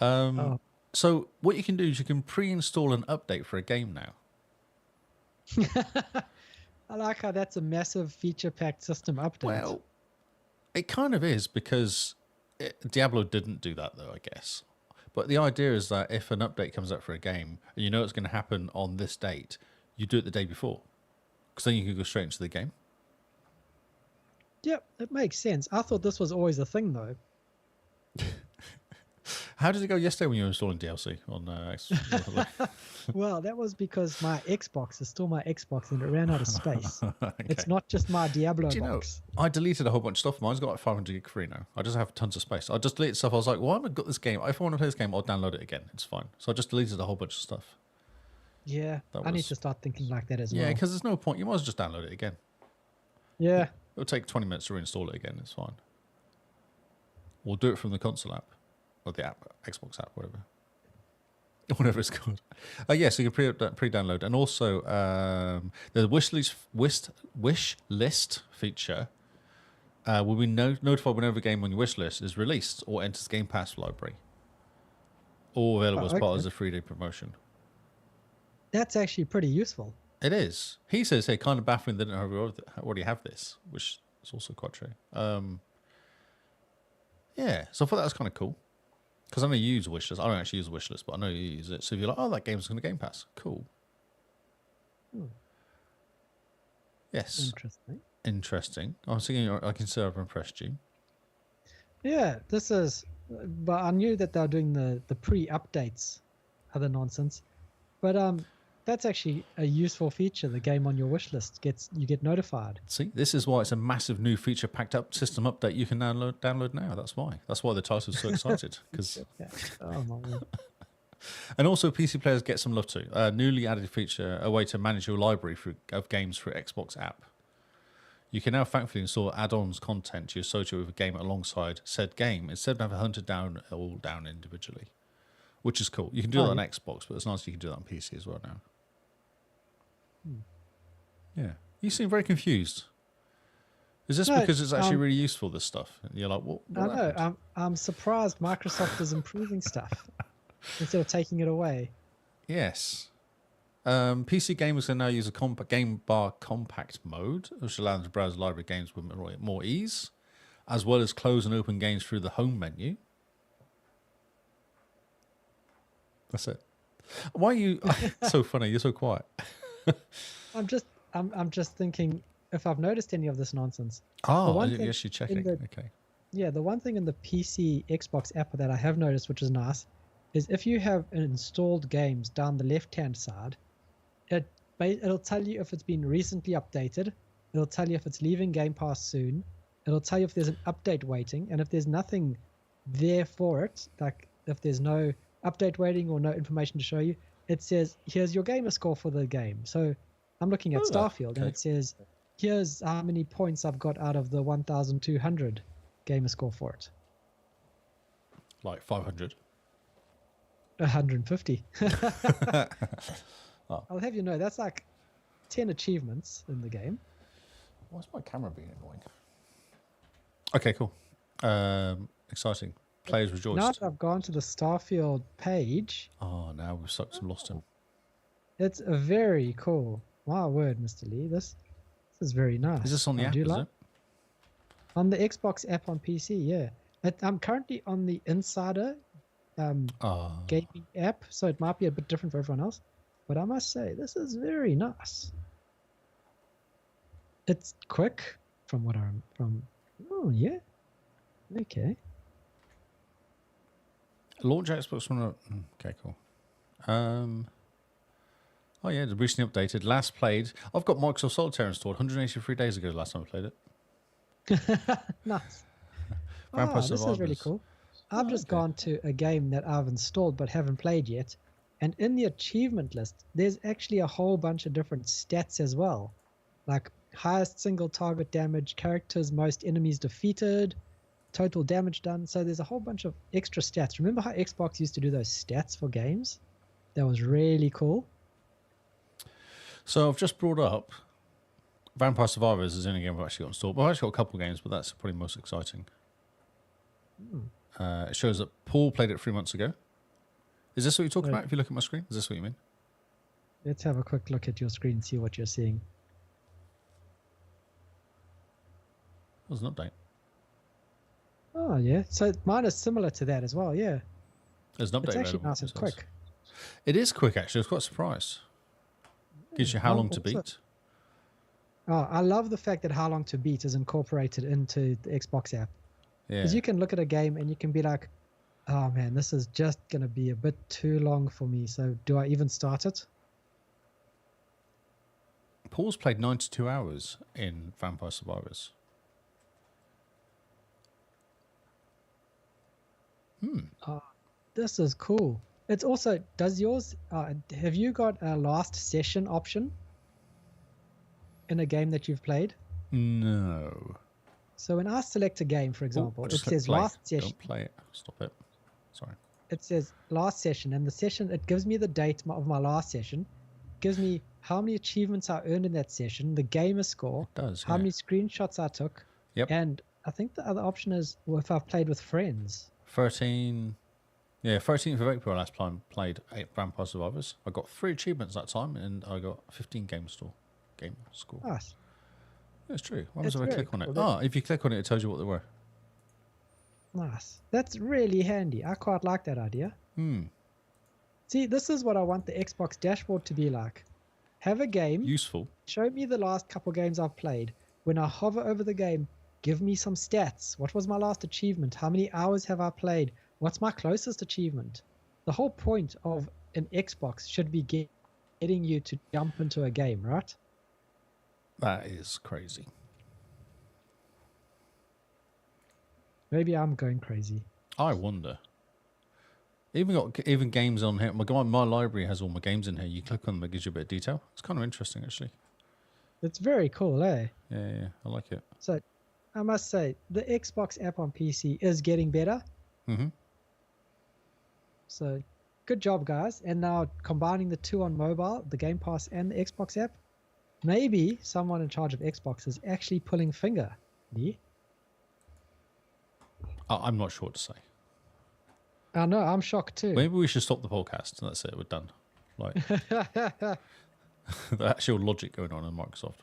So what you can do is you can pre-install an update for a game now. I like how that's a massive feature-packed system update. Well, it kind of is because Diablo didn't do that though, I guess. But the idea is that if an update comes out for a game and you know it's going to happen on this date, you do it the day before. Because then you can go straight into the game. Yep, it makes sense. I thought this was always a thing, though. How did it go yesterday when you were installing DLC on Xbox? Well, that was because my Xbox is still my Xbox and it ran out of space. It's not just my Diablo Do you know, box. I deleted a whole bunch of stuff. Mine's got like 500 gig free now. I just have tons of space. I just deleted stuff. I was like, why haven't I got this game? If I want to play this game, I'll download it again. It's fine. So I just deleted a whole bunch of stuff. Yeah, I need to start thinking like that as well. Yeah, because there's no point. You might as well just download it again. Yeah. It'll take 20 minutes to reinstall it again. It's fine. We'll do it from the console app. Or the app, Xbox app, whatever. Whatever it's called. Yeah, so you can pre-download. And also, there's a wish list feature. Will be notified whenever a game on your wish list is released or enters Game Pass library. All available as part of the 3-day promotion. That's actually pretty useful. It is. He says, hey, kind of baffling they don't already have this, which is also quite true. Yeah, so I thought that was kind of cool. Because I know you use Wishlist. I don't actually use Wishlist, but I know you use it. So if you're like, oh, that game's going to Game Pass. Cool. Yes. Interesting. I was thinking, I can say I've impressed you. Yeah, this is... But I knew that they were doing the pre-updates, other nonsense. But that's actually a useful feature. The game on your wish list you get notified. See, this is why it's a massive new feature packed up system update you can download now. That's why the title's so excited. Oh my God. And also PC players get some love too. Newly added feature, a way to manage your library of games through Xbox app. You can now thankfully install add-ons content you associate with a game alongside said game instead of having hunted down all down individually, which is cool. You can do that on Xbox, but it's nice you can do that on PC as well now. Yeah. You seem very confused. Is this because it's actually really useful, this stuff? And you're like, what I know. I'm surprised Microsoft is improving stuff instead of taking it away. Yes. PC gamers can now use a game bar compact mode, which allows them to browse library games with more ease, as well as close and open games through the home menu. That's it. Why are you so funny? You're so quiet. I'm just thinking if I've noticed any of this nonsense. Oh, you're actually checking. Okay. Yeah, the one thing in the PC Xbox app that I have noticed, which is nice, is if you have installed games down the left-hand side, it'll tell you if it's been recently updated. It'll tell you if it's leaving Game Pass soon. It'll tell you if there's an update waiting, and if there's nothing there for it, like if there's no update waiting or no information to show you, it says, here's your gamer score for the game. So I'm looking at Starfield, and it says, here's how many points I've got out of the 1,200. gamer score for it? Like 500. 150. Oh. I'll have you know, that's like 10 achievements in the game. Why's my camera being annoying? Okay, cool. Exciting. Players rejoiced. Now that I've gone to the Starfield page, Oh, now we've sucked and lost him. it's a very cool. My word, Mr. Lee, this is very nice. Is this on the I app, do is like- it? On the Xbox app on PC, yeah. I'm currently on the Insider Ah, gaming app, so it might be a bit different for everyone else. But I must say, this is very nice. It's quick from what I'm from. Oh yeah, okay. launch Xbox One. Okay, cool. Oh yeah, it's recently updated. Last played. I've got Microsoft Solitaire installed. 183 days ago, last time I played it. Nice. Vampire This is really Survivors. cool. I've just okay. gone to a game that I've installed but haven't played yet, and in the achievement list, there's actually a whole bunch of different stats as well, like highest single target damage, characters, most enemies defeated, total damage done. So there's a whole bunch of extra stats. Remember how Xbox used to do those stats for games? That was really cool. So I've just brought up Vampire Survivors is the only game I've actually got installed. Well, I've actually got a couple games, but that's probably most exciting. It shows that Paul played it 3 months ago. Is this what you're talking Right. about? If you look at my screen, is this what you mean? Let's have a quick look at your screen and see what you're seeing. That was an update. Oh yeah, so mine is similar to that as well. Yeah, There's an update. it's actually available, nice and it says. quick. It is quick, actually. I was quite surprised. Gives you how I'm long to also- beat. Oh, I love the fact that How Long to Beat is incorporated into the Xbox app. Yeah. Because you can look at a game and you can be like, oh man, this is just going to be a bit too long for me. So do I even start it? Paul's played 92 hours in Vampire Survivors. This is cool. It's also, does yours, have you got a last session option in a game that you've played? No. So when I select a game, for Oh, example, I it just hit says play. last session. Don't play it. Stop it. Sorry. It says last session, and the session, it gives me the date of my last session, gives me how many achievements I earned in that session, the gamer score, It does. how yeah. many screenshots I took, Yep. and I think the other option is if I've played with friends. 13. Yeah, 13th of April last time played 8 Vampire Survivors. I got 3 achievements that time and I got 15 game score. Nice. That's true. Why It's was I very click on it? cool. Oh, if you click on it, it tells you what they were. Nice. That's really handy. I quite like that idea. See, this is what I want the Xbox dashboard to be like. Have a game, Useful. show me the last couple games I've played. When I hover over the game, give me some stats. What was my last achievement? How many hours have I played? What's my closest achievement? The whole point of an Xbox should be getting you to jump into a game, right? That is crazy. Maybe I'm going crazy. I wonder. Even games on here. My library has all my games in here. You click on them, it gives you a bit of detail. It's kind of interesting, actually. It's very cool, eh? Yeah, I like it. So I must say, the Xbox app on PC is getting better. Mm-hmm. So good job, guys. And now combining the two on mobile, the Game Pass and the Xbox app, maybe someone in charge of Xbox is actually pulling finger. Yeah? I'm not sure what to say. I know, I'm shocked too. Maybe we should stop the podcast. That's it. We're done. Like the actual logic going on in Microsoft.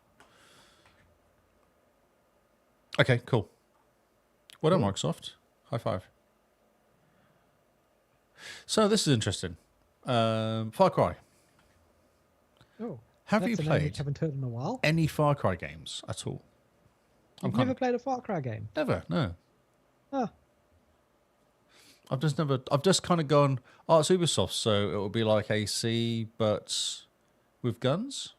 Okay, cool. Well done, Microsoft. High five. So this is interesting. Far Cry. Oh, Have that's you a name we played haven't heard in a while. any Far Cry games at all? You've never played a Far Cry game? Never. No. Oh, I've just kind of gone, oh, it's Ubisoft, so it will be like AC, but with guns.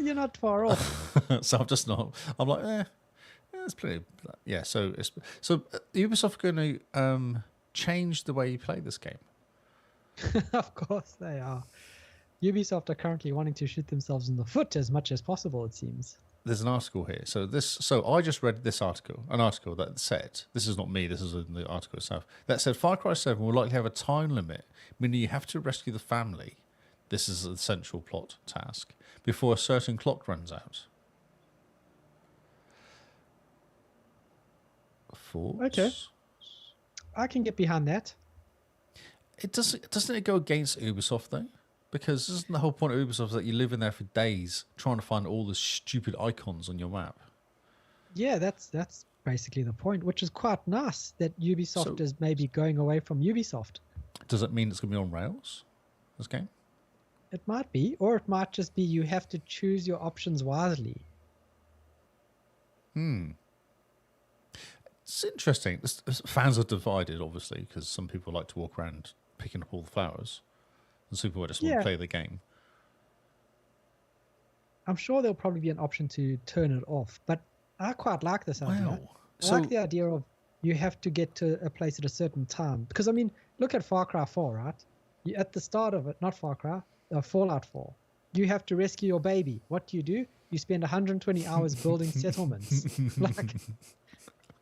you're not far off. So I'm just not. I'm like, it's pretty. Yeah. So Ubisoft are going to change the way you play this game. Of course they are. Ubisoft are currently wanting to shoot themselves in the foot as much as possible, it seems. there's an article here. So I just read this an article that said, this is not me, this is in the article itself, that said Far Cry 7 will likely have a time limit, meaning you have to rescue the family. This is the central plot task before a certain clock runs out. Thoughts? Okay. I can get behind that. Doesn't it go against Ubisoft though? Because isn't the whole point of Ubisoft that you live in there for days trying to find all the stupid icons on your map? Yeah, that's basically the point, which is quite nice that Ubisoft is maybe going away from Ubisoft. Does it mean it's going to be on rails, this game? It might be, or it might just be you have to choose your options wisely. It's interesting. Fans are divided, obviously, because some people like to walk around picking up all the flowers, and some people just want to play the game. I'm sure there'll probably be an option to turn it off, but I quite like this idea. Wow. I like the idea of you have to get to a place at a certain time. Because, I mean, look at Far Cry 4, right? At the start of it, not Far Cry, Fallout 4, you have to rescue your baby. What do? You spend 120 hours building settlements. Like,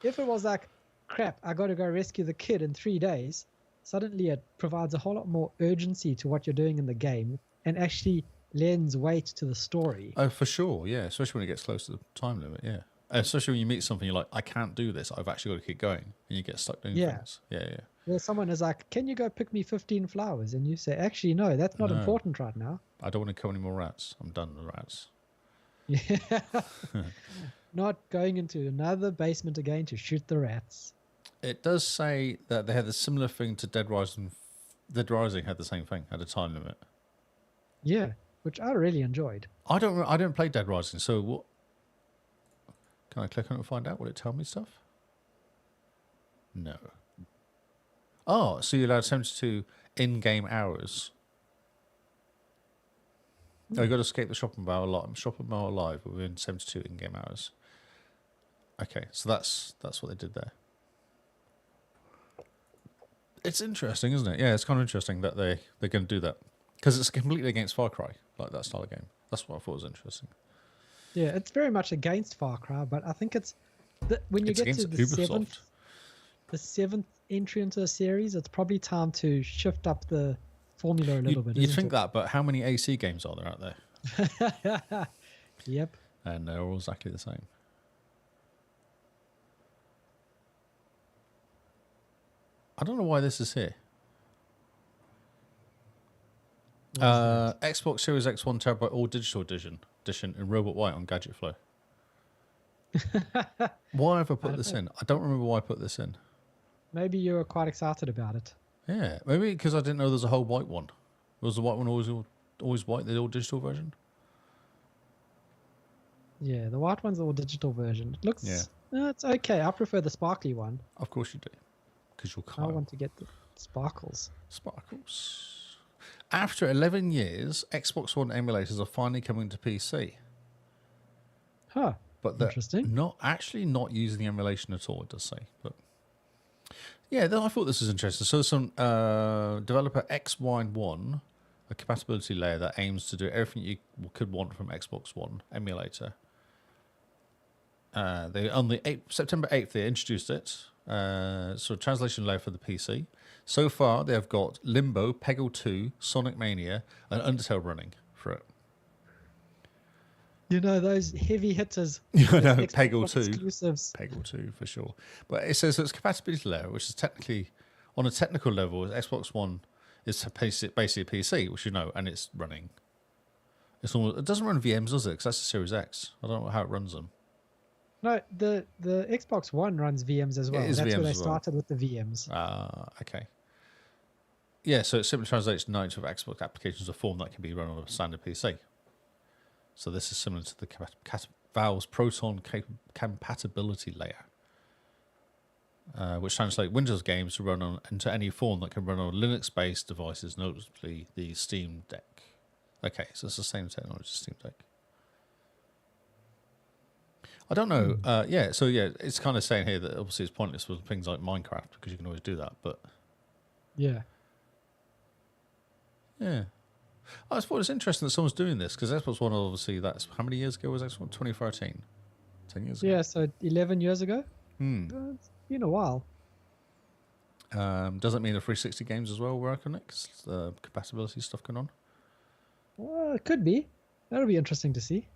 if it was like, crap, I got to go rescue the kid in 3 days, suddenly it provides a whole lot more urgency to what you're doing in the game and actually lends weight to the story. Oh, for sure, yeah. Especially when it gets close to the time limit, yeah. Especially when you meet something you're like, I can't do this. I've actually got to keep going. And you get stuck doing things. Yeah. Where someone is like, can you go pick me 15 flowers? And you say, actually, no, that's not important right now. I don't want to kill any more rats. I'm done with rats. Yeah. Not going into another basement again to shoot the rats. It does say that they had a similar thing to Dead Rising. Dead Rising had the same thing, had a time limit. Yeah, which I really enjoyed. I don't play Dead Rising, so what? Can I click on it and find out? Will it tell me stuff? No. Oh, so you're allowed 72 in-game hours. Oh, you've got to escape the shopping mall alive within 72 in-game hours. Okay, so that's what they did there. It's interesting, isn't it? Yeah, it's kind of interesting that they're going to do that. Because it's completely against Far Cry, like that style of game. That's what I thought was interesting. Yeah, it's very much against Far Cry, but I think it's when you get to the seventh entry into the series, it's probably time to shift up the formula a little bit. You'd think that, but how many AC games are there out there? Yep. And they're all exactly the same. I don't know why this is here. Xbox Series X 1 terabyte all digital edition in Robot White on Gadget Flow. Why have I put this in? I don't remember why I put this in. Maybe you were quite excited about it. Yeah, maybe because I didn't know there's a whole white one. Was the white one always white, the all digital version? Yeah, the white one's the all digital version. It looks, it's okay. I prefer the sparkly one. Of course you do, because you're I want to get the sparkles. Sparkles. After 11 years, Xbox One emulators are finally coming to PC. Huh. But they're interesting. not using the emulation at all, it does say. But yeah, I thought this was interesting. So some developer XY1, a compatibility layer that aims to do everything you could want from Xbox One emulator. They on the September 8th they introduced it. So a translation layer for the PC. So far they have got Limbo, Peggle 2, Sonic Mania, and Undertale running for it. You know, those heavy hitters. I know, Peggle 2. Exclusives. Peggle 2 for sure. But it says it's compatibility layer, which is technically, on a technical level, Xbox One is basically a PC, which you know, and it's running. It doesn't run VMs, does it? Because that's the Series X. I don't know how it runs them. No, the Xbox One runs VMs as well. That's VMs where they started with the VMs. Okay. Yeah, so it simply translates 90 of Xbox applications to form that can be run on a standard PC. So this is similar to the Valve's Proton compatibility layer, which translates Windows games to run into any form that can run on Linux-based devices, notably the Steam Deck. Okay, so it's the same technology as Steam Deck. I don't know. It's kind of saying here that obviously it's pointless with things like Minecraft because you can always do that. But yeah. I thought it was interesting that someone's doing this because Xbox One, obviously, that's how many years ago was Xbox One? 2013? 10 years ago? Yeah, so 11 years ago. It's been a while. Does it mean the 360 games as well work on it? Because the compatibility stuff going on? It could be. That'll be interesting to see.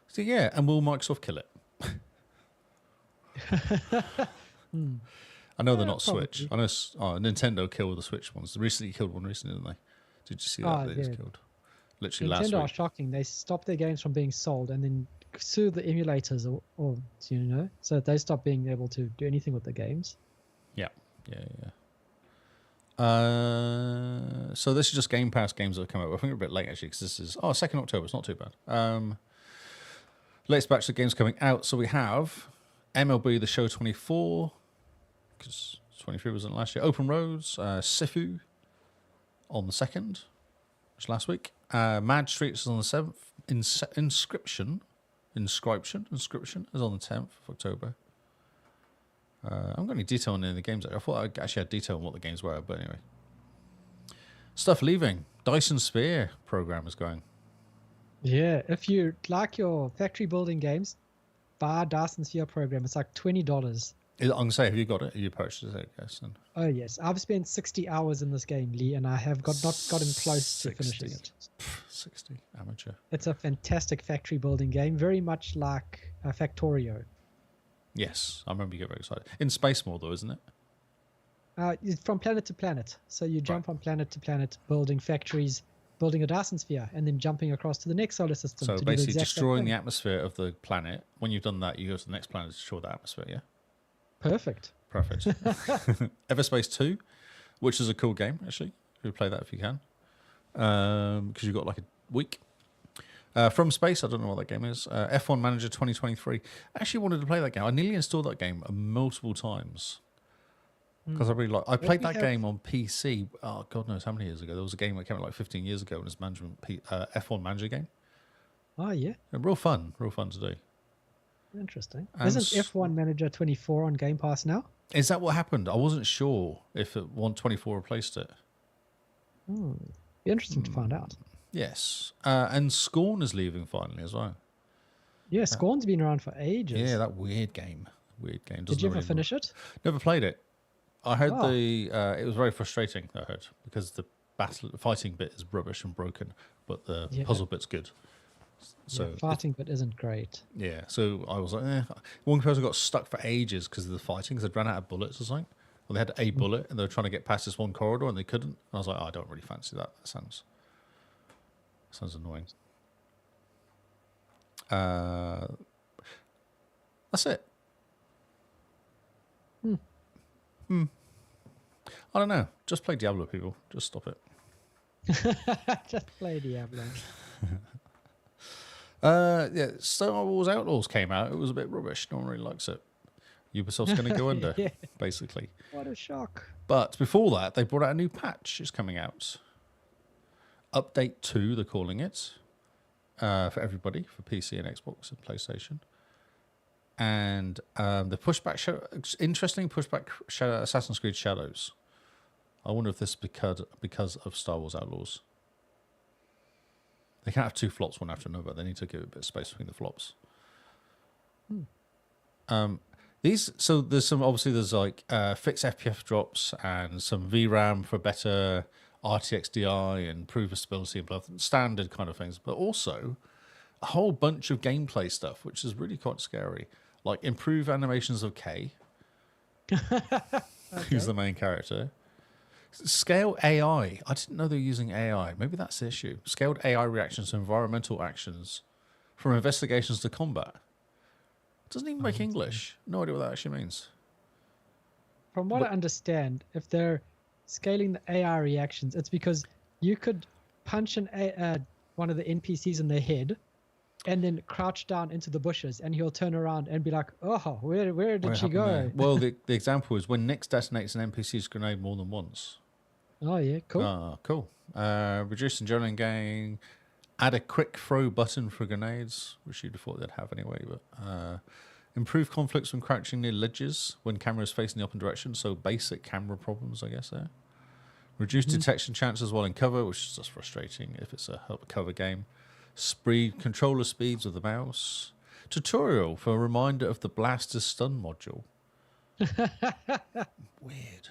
So, yeah, and will Microsoft kill it? I know they're not Switch. I know Nintendo killed the Switch ones. They recently killed one recently, didn't they? Did you see that? They just killed. Literally last Nintendo are week. shocking. They stop their games from being sold and then sue the emulators or so they stop being able to do anything with the games. Yeah. So this is just Game Pass games that have come out. I think we're a bit late actually because this is 2nd October. It's not too bad. Latest batch of games coming out. So we have MLB The Show 24 because 23 wasn't last year. Open Roads, Sifu on the 2nd, which was last week. Mad Streets is on the 7th. Inscription is on the 10th of October. I haven't got any detail on any of the games. I thought I actually had detail on what the games were, but anyway. Stuff leaving. Dyson Sphere program is going. Yeah, if you like your factory building games, buy Dyson Sphere program. It's like $20. I'm going to say, have you got it? Have you purchased it, I guess? And Oh, yes. I've spent 60 hours in this game, Lee, and I have not gotten close to 60. finishing it. 60, amateur. It's a fantastic factory building game, very much like Factorio. Yes, I remember you get very excited. In space more, though, isn't it? It's from planet to planet. So you jump from planet to planet, building factories, building a Dyson Sphere, and then jumping across to the next solar system. So to basically do the exact destroying same the thing. atmosphere of the planet. When you've done that, you go to the next planet to destroy the atmosphere, yeah? Perfect. Perfect. Everspace 2, which is a cool game, actually. You play that if you can. Because you've got like a week. From Space, I don't know what that game is. F1 Manager 2023. I actually wanted to play that game. I nearly installed that game multiple times. Because I really like. I played that game on PC. Oh, God knows how many years ago. There was a game that came out like 15 years ago. And it's F1 Manager game. Oh, yeah. And real fun to do. Interesting. And Isn't F1 Manager 24 on Game Pass now? Is that what happened? I wasn't sure if 124 replaced it. Be interesting to find out. Yes. And Scorn is leaving finally as well. Yeah, Scorn's been around for ages. Yeah, that weird game. Did you ever finish it? Never played it. I heard it was very frustrating, I heard, because the fighting bit is rubbish and broken, but the puzzle bit's good. So fighting bit isn't great. Yeah, so I was like, one person got stuck for ages because of the fighting, because they'd run out of bullets or something. Well, they had a bullet, and they were trying to get past this one corridor, and they couldn't. And I was like, I don't really fancy that. That sounds annoying. That's it. I don't know. Just play Diablo, people. Just stop it. Just play Diablo. Star Wars Outlaws came out. It was a bit rubbish. No one really likes it. Ubisoft's going to go under, basically. What a shock. But before that, they brought out a new patch. It's coming out. Update 2, they're calling it. For everybody, for PC and Xbox and PlayStation. And the pushback, interesting pushback Assassin's Creed Shadows. I wonder if this is because of Star Wars Outlaws. They can't have two flops one after another. They need to give it a bit of space between the flops. So there's some, obviously there's like fixed FPS drops and some VRAM for better RTX DI and improved stability and blah, standard kind of things, but also a whole bunch of gameplay stuff, which is really quite scary. Like improve animations of Kay, who's the main character. Scale AI. I didn't know they were using AI. Maybe that's the issue. Scaled AI reactions to environmental actions from investigations to combat. Doesn't even make English. No idea what that actually means. From what I understand, if they're scaling the AI reactions, it's because you could punch one of the NPCs in their head and then crouch down into the bushes and he'll turn around and be like, oh, where did she go? There? Well, the example is when Nyx detonates an NPC's grenade more than once. Oh, yeah, cool. Cool. Reduce adrenaline gain. Add a quick throw button for grenades, which you'd have thought they'd have anyway. But improve conflicts when crouching near ledges when camera is facing the opposite direction. So basic camera problems, I guess, there. Reduced detection chances while in cover, which is just frustrating if it's a cover game. Speed controller speeds with the mouse. Tutorial for a reminder of the blaster's stun module. Weird.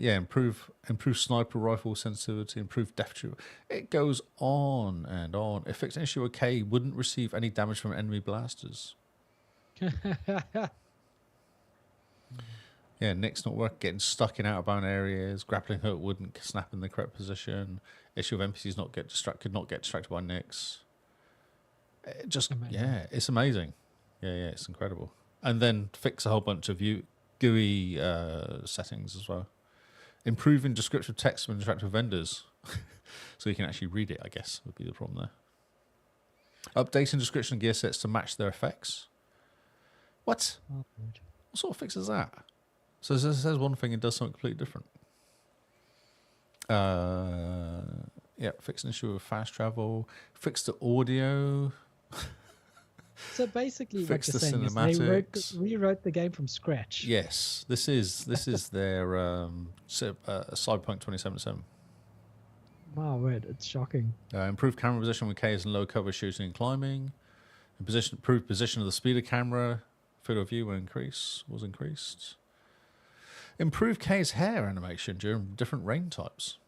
Improve sniper rifle sensitivity, improve depth. It goes on and on. It fixed an issue where K wouldn't receive any damage from enemy blasters. Yeah, Nick's not working, getting stuck in out-of-bound areas. Grappling hook wouldn't snap in the correct position. Issue of NPCs not get distracted by Nick's. It just, it's amazing. Yeah, it's incredible. And then fix a whole bunch of GUI settings as well. Improving descriptive text when interacting with vendors. So you can actually read it, I guess, would be the problem there. Updating description gear sets to match their effects. What? What sort of fix is that? So it says one thing and does something completely different. Fix an issue with fast travel. Fix the audio. So basically, Fix what the you're saying cinematics. is they rewrote the game from scratch. Yes, this is their Cyberpunk 2077. Wow, word, it's shocking. Improved camera position with Ks and low cover shooting and climbing. Improved position of the speed of camera. Field of view was increased. Improved K's hair animation during different rain types.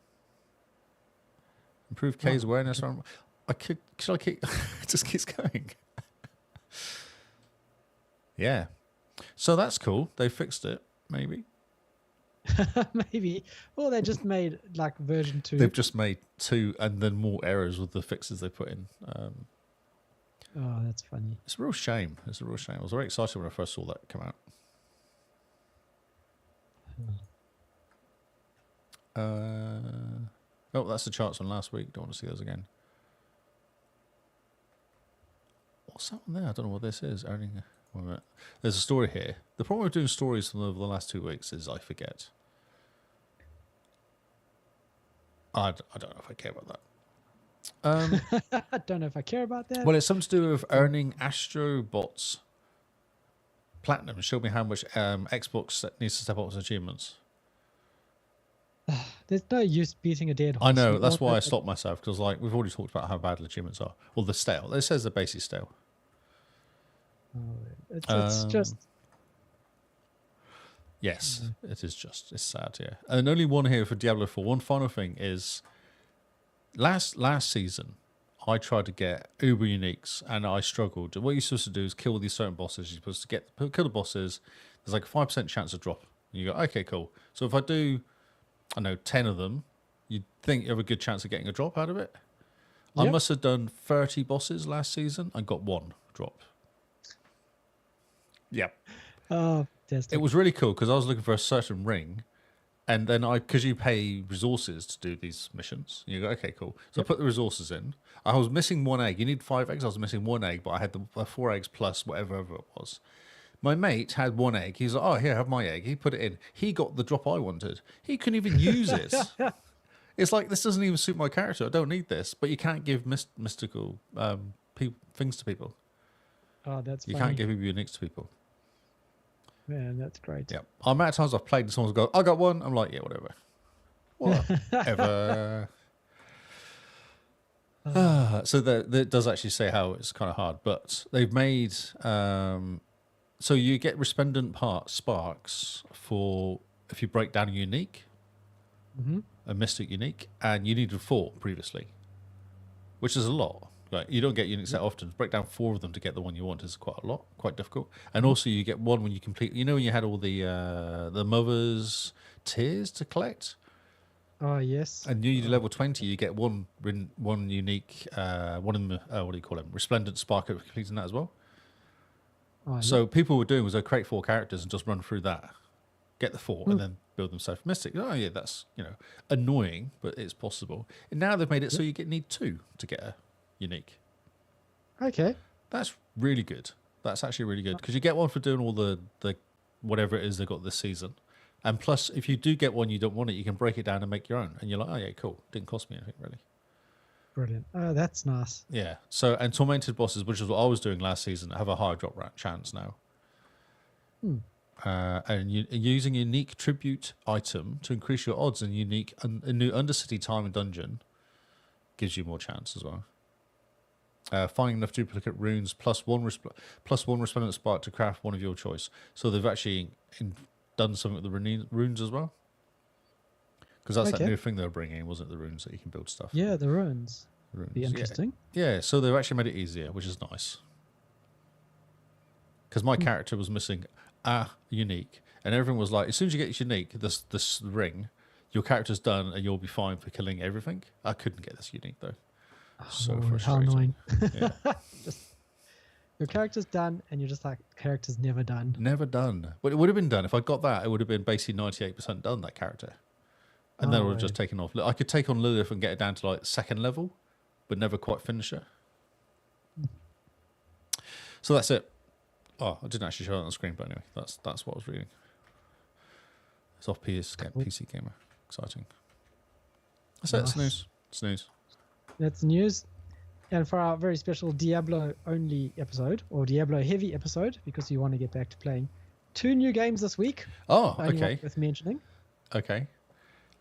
Improved K's awareness. Should I keep? It just keeps going. Yeah. So that's cool. They fixed it, maybe. Maybe. Well, they just made like version 2. They've just made 2 and then more errors with the fixes they put in. Oh, that's funny. It's a real shame. I was very excited when I first saw that come out. That's the charts from last week. Don't want to see those again. What's that one there? I don't know what this is. There's a story here. The problem with doing stories from over the last 2 weeks is I forget. I don't know if I care about that. I don't know if I care about that. Well, it's something to do with earning Astrobots Platinum. Show me how much Xbox needs to step up its achievements. There's no use beating a dead horse. I know, that's why I stopped myself, because like we've already talked about how bad the achievements are. Well, they're stale. It says they're basically stale. It's just... Yes, it is just. It's sad, yeah. And only one here for Diablo 4. One final thing is, last season, I tried to get uber uniques, and I struggled. What you're supposed to do is kill these certain bosses. You're supposed to kill the bosses. There's like a 5% chance of drop. And you go, okay, cool. So if I do, 10 of them, you'd think you have a good chance of getting a drop out of it. Yep. I must have done 30 bosses last season and got 1 drop. Yep. Oh, it was really cool because I was looking for a certain ring, and then because you pay resources to do these missions, you go, okay, cool. So I put the resources in. I was missing 1 egg. You need 5 eggs. I was missing 1 egg, but I had the 4 eggs plus whatever it was. My mate had 1 egg. He's like, oh, here, have my egg. He put it in. He got the drop I wanted. He couldn't even use it. It's like, this doesn't even suit my character. I don't need this. But you can't give mystical things to people. Oh, that's You funny. can't give uniques to people. Man, that's great. Yeah. The amount of times I've played and someone's go, I got 1. I'm like, yeah, whatever. Whatever. So that does actually say how it's kind of hard. But they've made... so you get resplendent sparks for if you break down a unique, a mystic unique, and you needed 4 previously, which is a lot. Like you don't get uniques that often. To break down 4 of them to get the one you want is quite a lot, quite difficult. And also you get 1 when you complete. You know when you had all the mother's tears to collect. Oh yes. And you do level 20, you get one unique, one in the what do you call them? Resplendent spark of completing that as well. Oh, So people were doing was they create 4 characters and just run through that, get the 4, and then build themselves mystic. Oh yeah, that's annoying, but it's possible. And now they've made it so you need 2 to get a unique. Okay. That's really good. That's actually really good because you get 1 for doing all the whatever it is they got this season, and plus if you do get 1 you don't want it, you can break it down and make your own. And you're like, oh yeah, cool. Didn't cost me anything really. Brilliant. Oh, that's nice. Yeah. So, and tormented bosses, which is what I was doing last season, have a higher drop chance now. and using a unique tribute item to increase your odds in a new Undercity time and dungeon gives you more chance as well. Finding enough duplicate runes plus one resplendent spark to craft one of your choice. So they've actually done something with the runes as well. Because that's that new thing they're bringing, wasn't it? The runes that you can build stuff. Yeah, the runes. Be Yeah. interesting. Yeah, so they've actually made it easier, which is nice. Because my character was missing a unique, and everyone was like, as soon as you get this unique, this ring, your character's done, and you'll be fine for killing everything. I couldn't get this unique though. So frustrating. How annoying. Yeah. Your character's done, and you're just like, character's never done. Never done. But it would have been done if I got that. It would have been basically 98% done, that character, and then it would have just taken off. I could take on Lilith and get it down to like second level, but never quite finish it. So that's it. Oh, I didn't actually show it on the screen, but anyway, that's what I was reading. It's off PC Gamer. Exciting. That's it. It's news. It's news. That's news. And for our very special Diablo-only episode, or Diablo-heavy episode, because you want to get back to playing 2 new games this week. Oh, only okay. worth mentioning. Okay.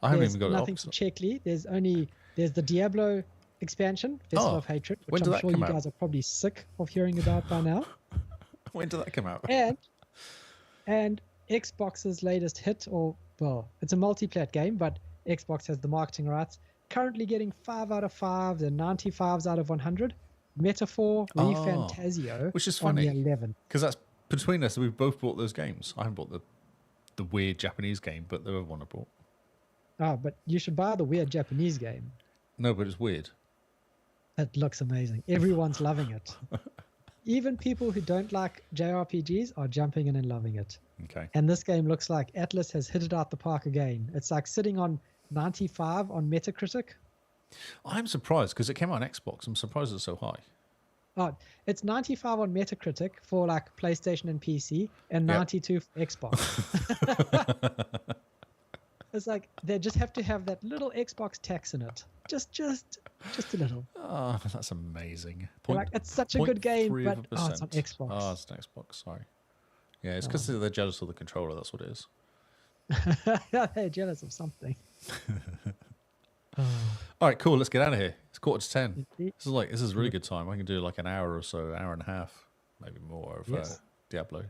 I haven't even got nothing to check, Lee. There's the Diablo expansion, Festival of Hatred, which I'm sure you guys are probably sick of hearing about by now. When did that come out? And Xbox's latest hit, it's a multi-plat game, but Xbox has the marketing rights. Currently getting 5 out of 5 and 95s out of 100. Metaphor ReFantasio, which is funny, on the 11. Because that's between us. We've both bought those games. I haven't bought the weird Japanese game, but the other one I bought. Oh, but you should buy the weird Japanese game. No, but it's weird. It looks amazing. Everyone's loving it. Even people who don't like JRPGs are jumping in and loving it. Okay. And this game looks like Atlas has hit it out the park again. It's like sitting on 95 on Metacritic. I'm surprised because it came out on Xbox. I'm surprised it's so high. Oh, it's 95 on Metacritic for like PlayStation and PC, and 92 for Xbox. It's like they just have to have that little Xbox tax in it. Just a little. Oh, that's amazing. Like, it's such a good game, but it's on Xbox. Oh, it's on Xbox. Sorry. Yeah, it's because they're jealous of the controller. That's what it is. They're jealous of something. All right, cool. Let's get out of here. It's 9:45. This is a really good time. I can do like an hour or so, hour and a half, maybe more of Diablo.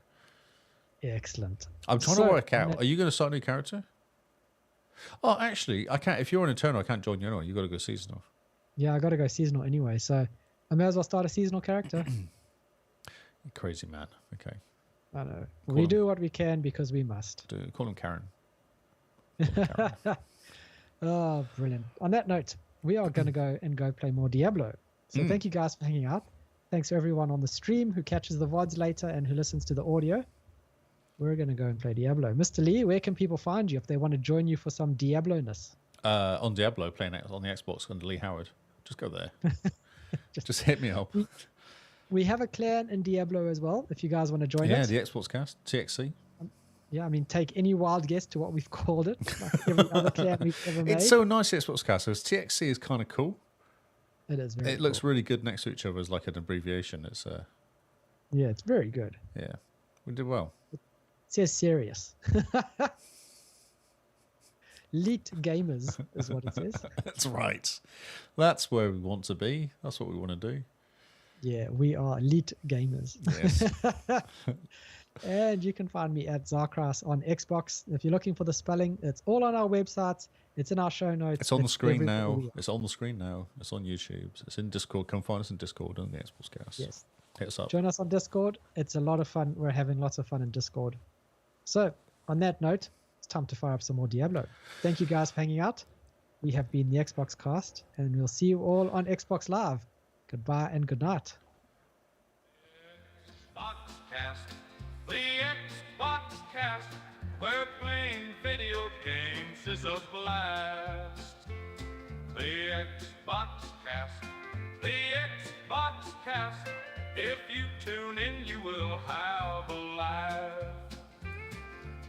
Excellent. I'm trying to work out. Are you going to start a new character? Oh, actually, I can't. If you're on Eternal, I can't join you anyway. You got to go seasonal. Yeah, I got to go seasonal anyway, so I may as well start a seasonal character. You crazy man. Okay. I know. We do what we can because we must. Call him Karen. Oh, brilliant. On that note, we are going to go play more Diablo. So thank you guys for hanging out. Thanks to everyone on the stream who catches the VODs later and who listens to the audio. We're going to go and play Diablo. Mr. Lee, where can people find you if they want to join you for some Diablo-ness? On Diablo, playing on the Xbox under Lee Howard. Just go there. just hit me up. We have a clan in Diablo as well, if you guys want to join us. Yeah, the XboxCast, TXC. Yeah, I mean, take any wild guess to what we've called it. Like every other clan we've ever made. It's so nice, the XboxCast. So TXC is kind of cool. It is very It looks really good next to each other as like an abbreviation. It's yeah, it's very good. Yeah, we did well. It says serious. Elite gamers is what it says. That's right. That's where we want to be. That's what we want to do. Yeah, we are elite gamers. Yes. And you can find me at Zarkras on Xbox. If you're looking for the spelling, it's all on our websites. It's in our show notes. It's on the screen now. It's on the screen now. It's on YouTube. It's in Discord. Come find us in Discord on the XboxCast. Yes. Hit us up. Join us on Discord. It's a lot of fun. We're having lots of fun in Discord. So, on that note, it's time to fire up some more Diablo. Thank you guys for hanging out. We have been the Xbox Cast, and we'll see you all on Xbox Live. Goodbye and good night. XboxCast, the XboxCast, where playing video games is a blast. The XboxCast, the XboxCast. If you tune in, you will have a laugh.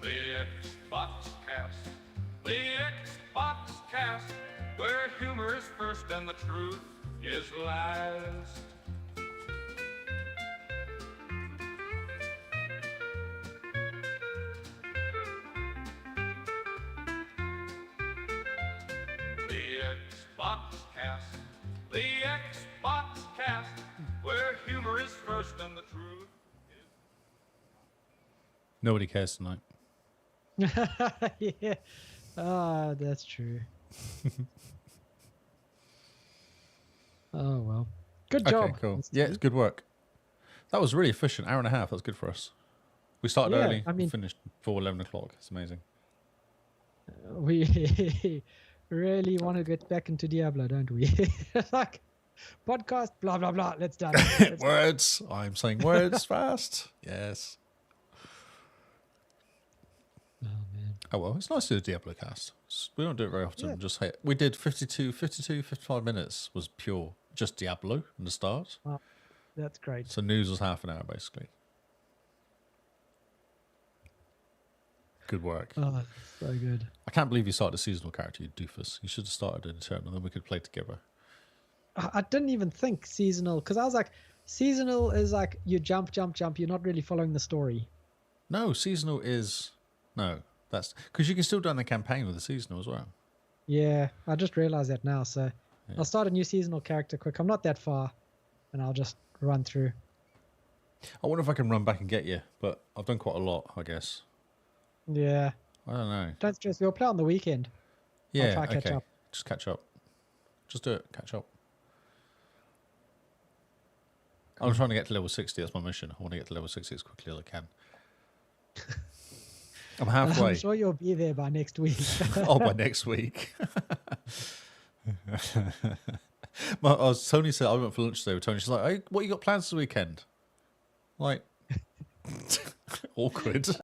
The XboxCast, the XboxCast, where humor is first and the truth is last. XboxCast. The XboxCast, where humor is first and the truth. Nobody cares tonight. Yeah. Ah, that's true. Oh well. Good job. Okay, cool. Mr. Yeah, Lee. it's good work. That was really efficient. Hour and a half. That was good for us. We started Yeah, early. I mean- We finished before 11 o'clock. It's amazing. We really want to get back into Diablo, don't we? Like podcast, blah blah blah. Let's done. Let's Words. I'm saying words fast. Yes. Oh man. Oh, well, it's nice to do a Diablo cast. We don't do it very often. Yeah. Just hit. We did 55 minutes was pure, just Diablo in the start. That's great. So news was half an hour, basically. Good work. Oh, so good. I can't believe you started a seasonal character, you doofus. You should have started an Eternal, then we could play together. I didn't even think seasonal because I was like, seasonal is like you jump, jump, jump. You're not really following the story. No, seasonal is... No, that's... Because you can still do the campaign with the seasonal as well. Yeah, I just realized that now. So Yeah. I'll start a new seasonal character quick. I'm not that far, and I'll just run through. I wonder if I can run back and get you, but I've done quite a lot, I guess. Yeah, I don't know. don't stress. We'll play on the weekend. Yeah, try catch okay. up. Just catch up. Just do it. Catch up. I'm trying to get to level 60. That's my mission. I want to get to level 60 as quickly as I can. I'm halfway. I'm sure you'll be there by next week. Oh, by next week. Tony said, I went for lunch today with Tony. She's like, hey, what you got plans this weekend? Like, awkward.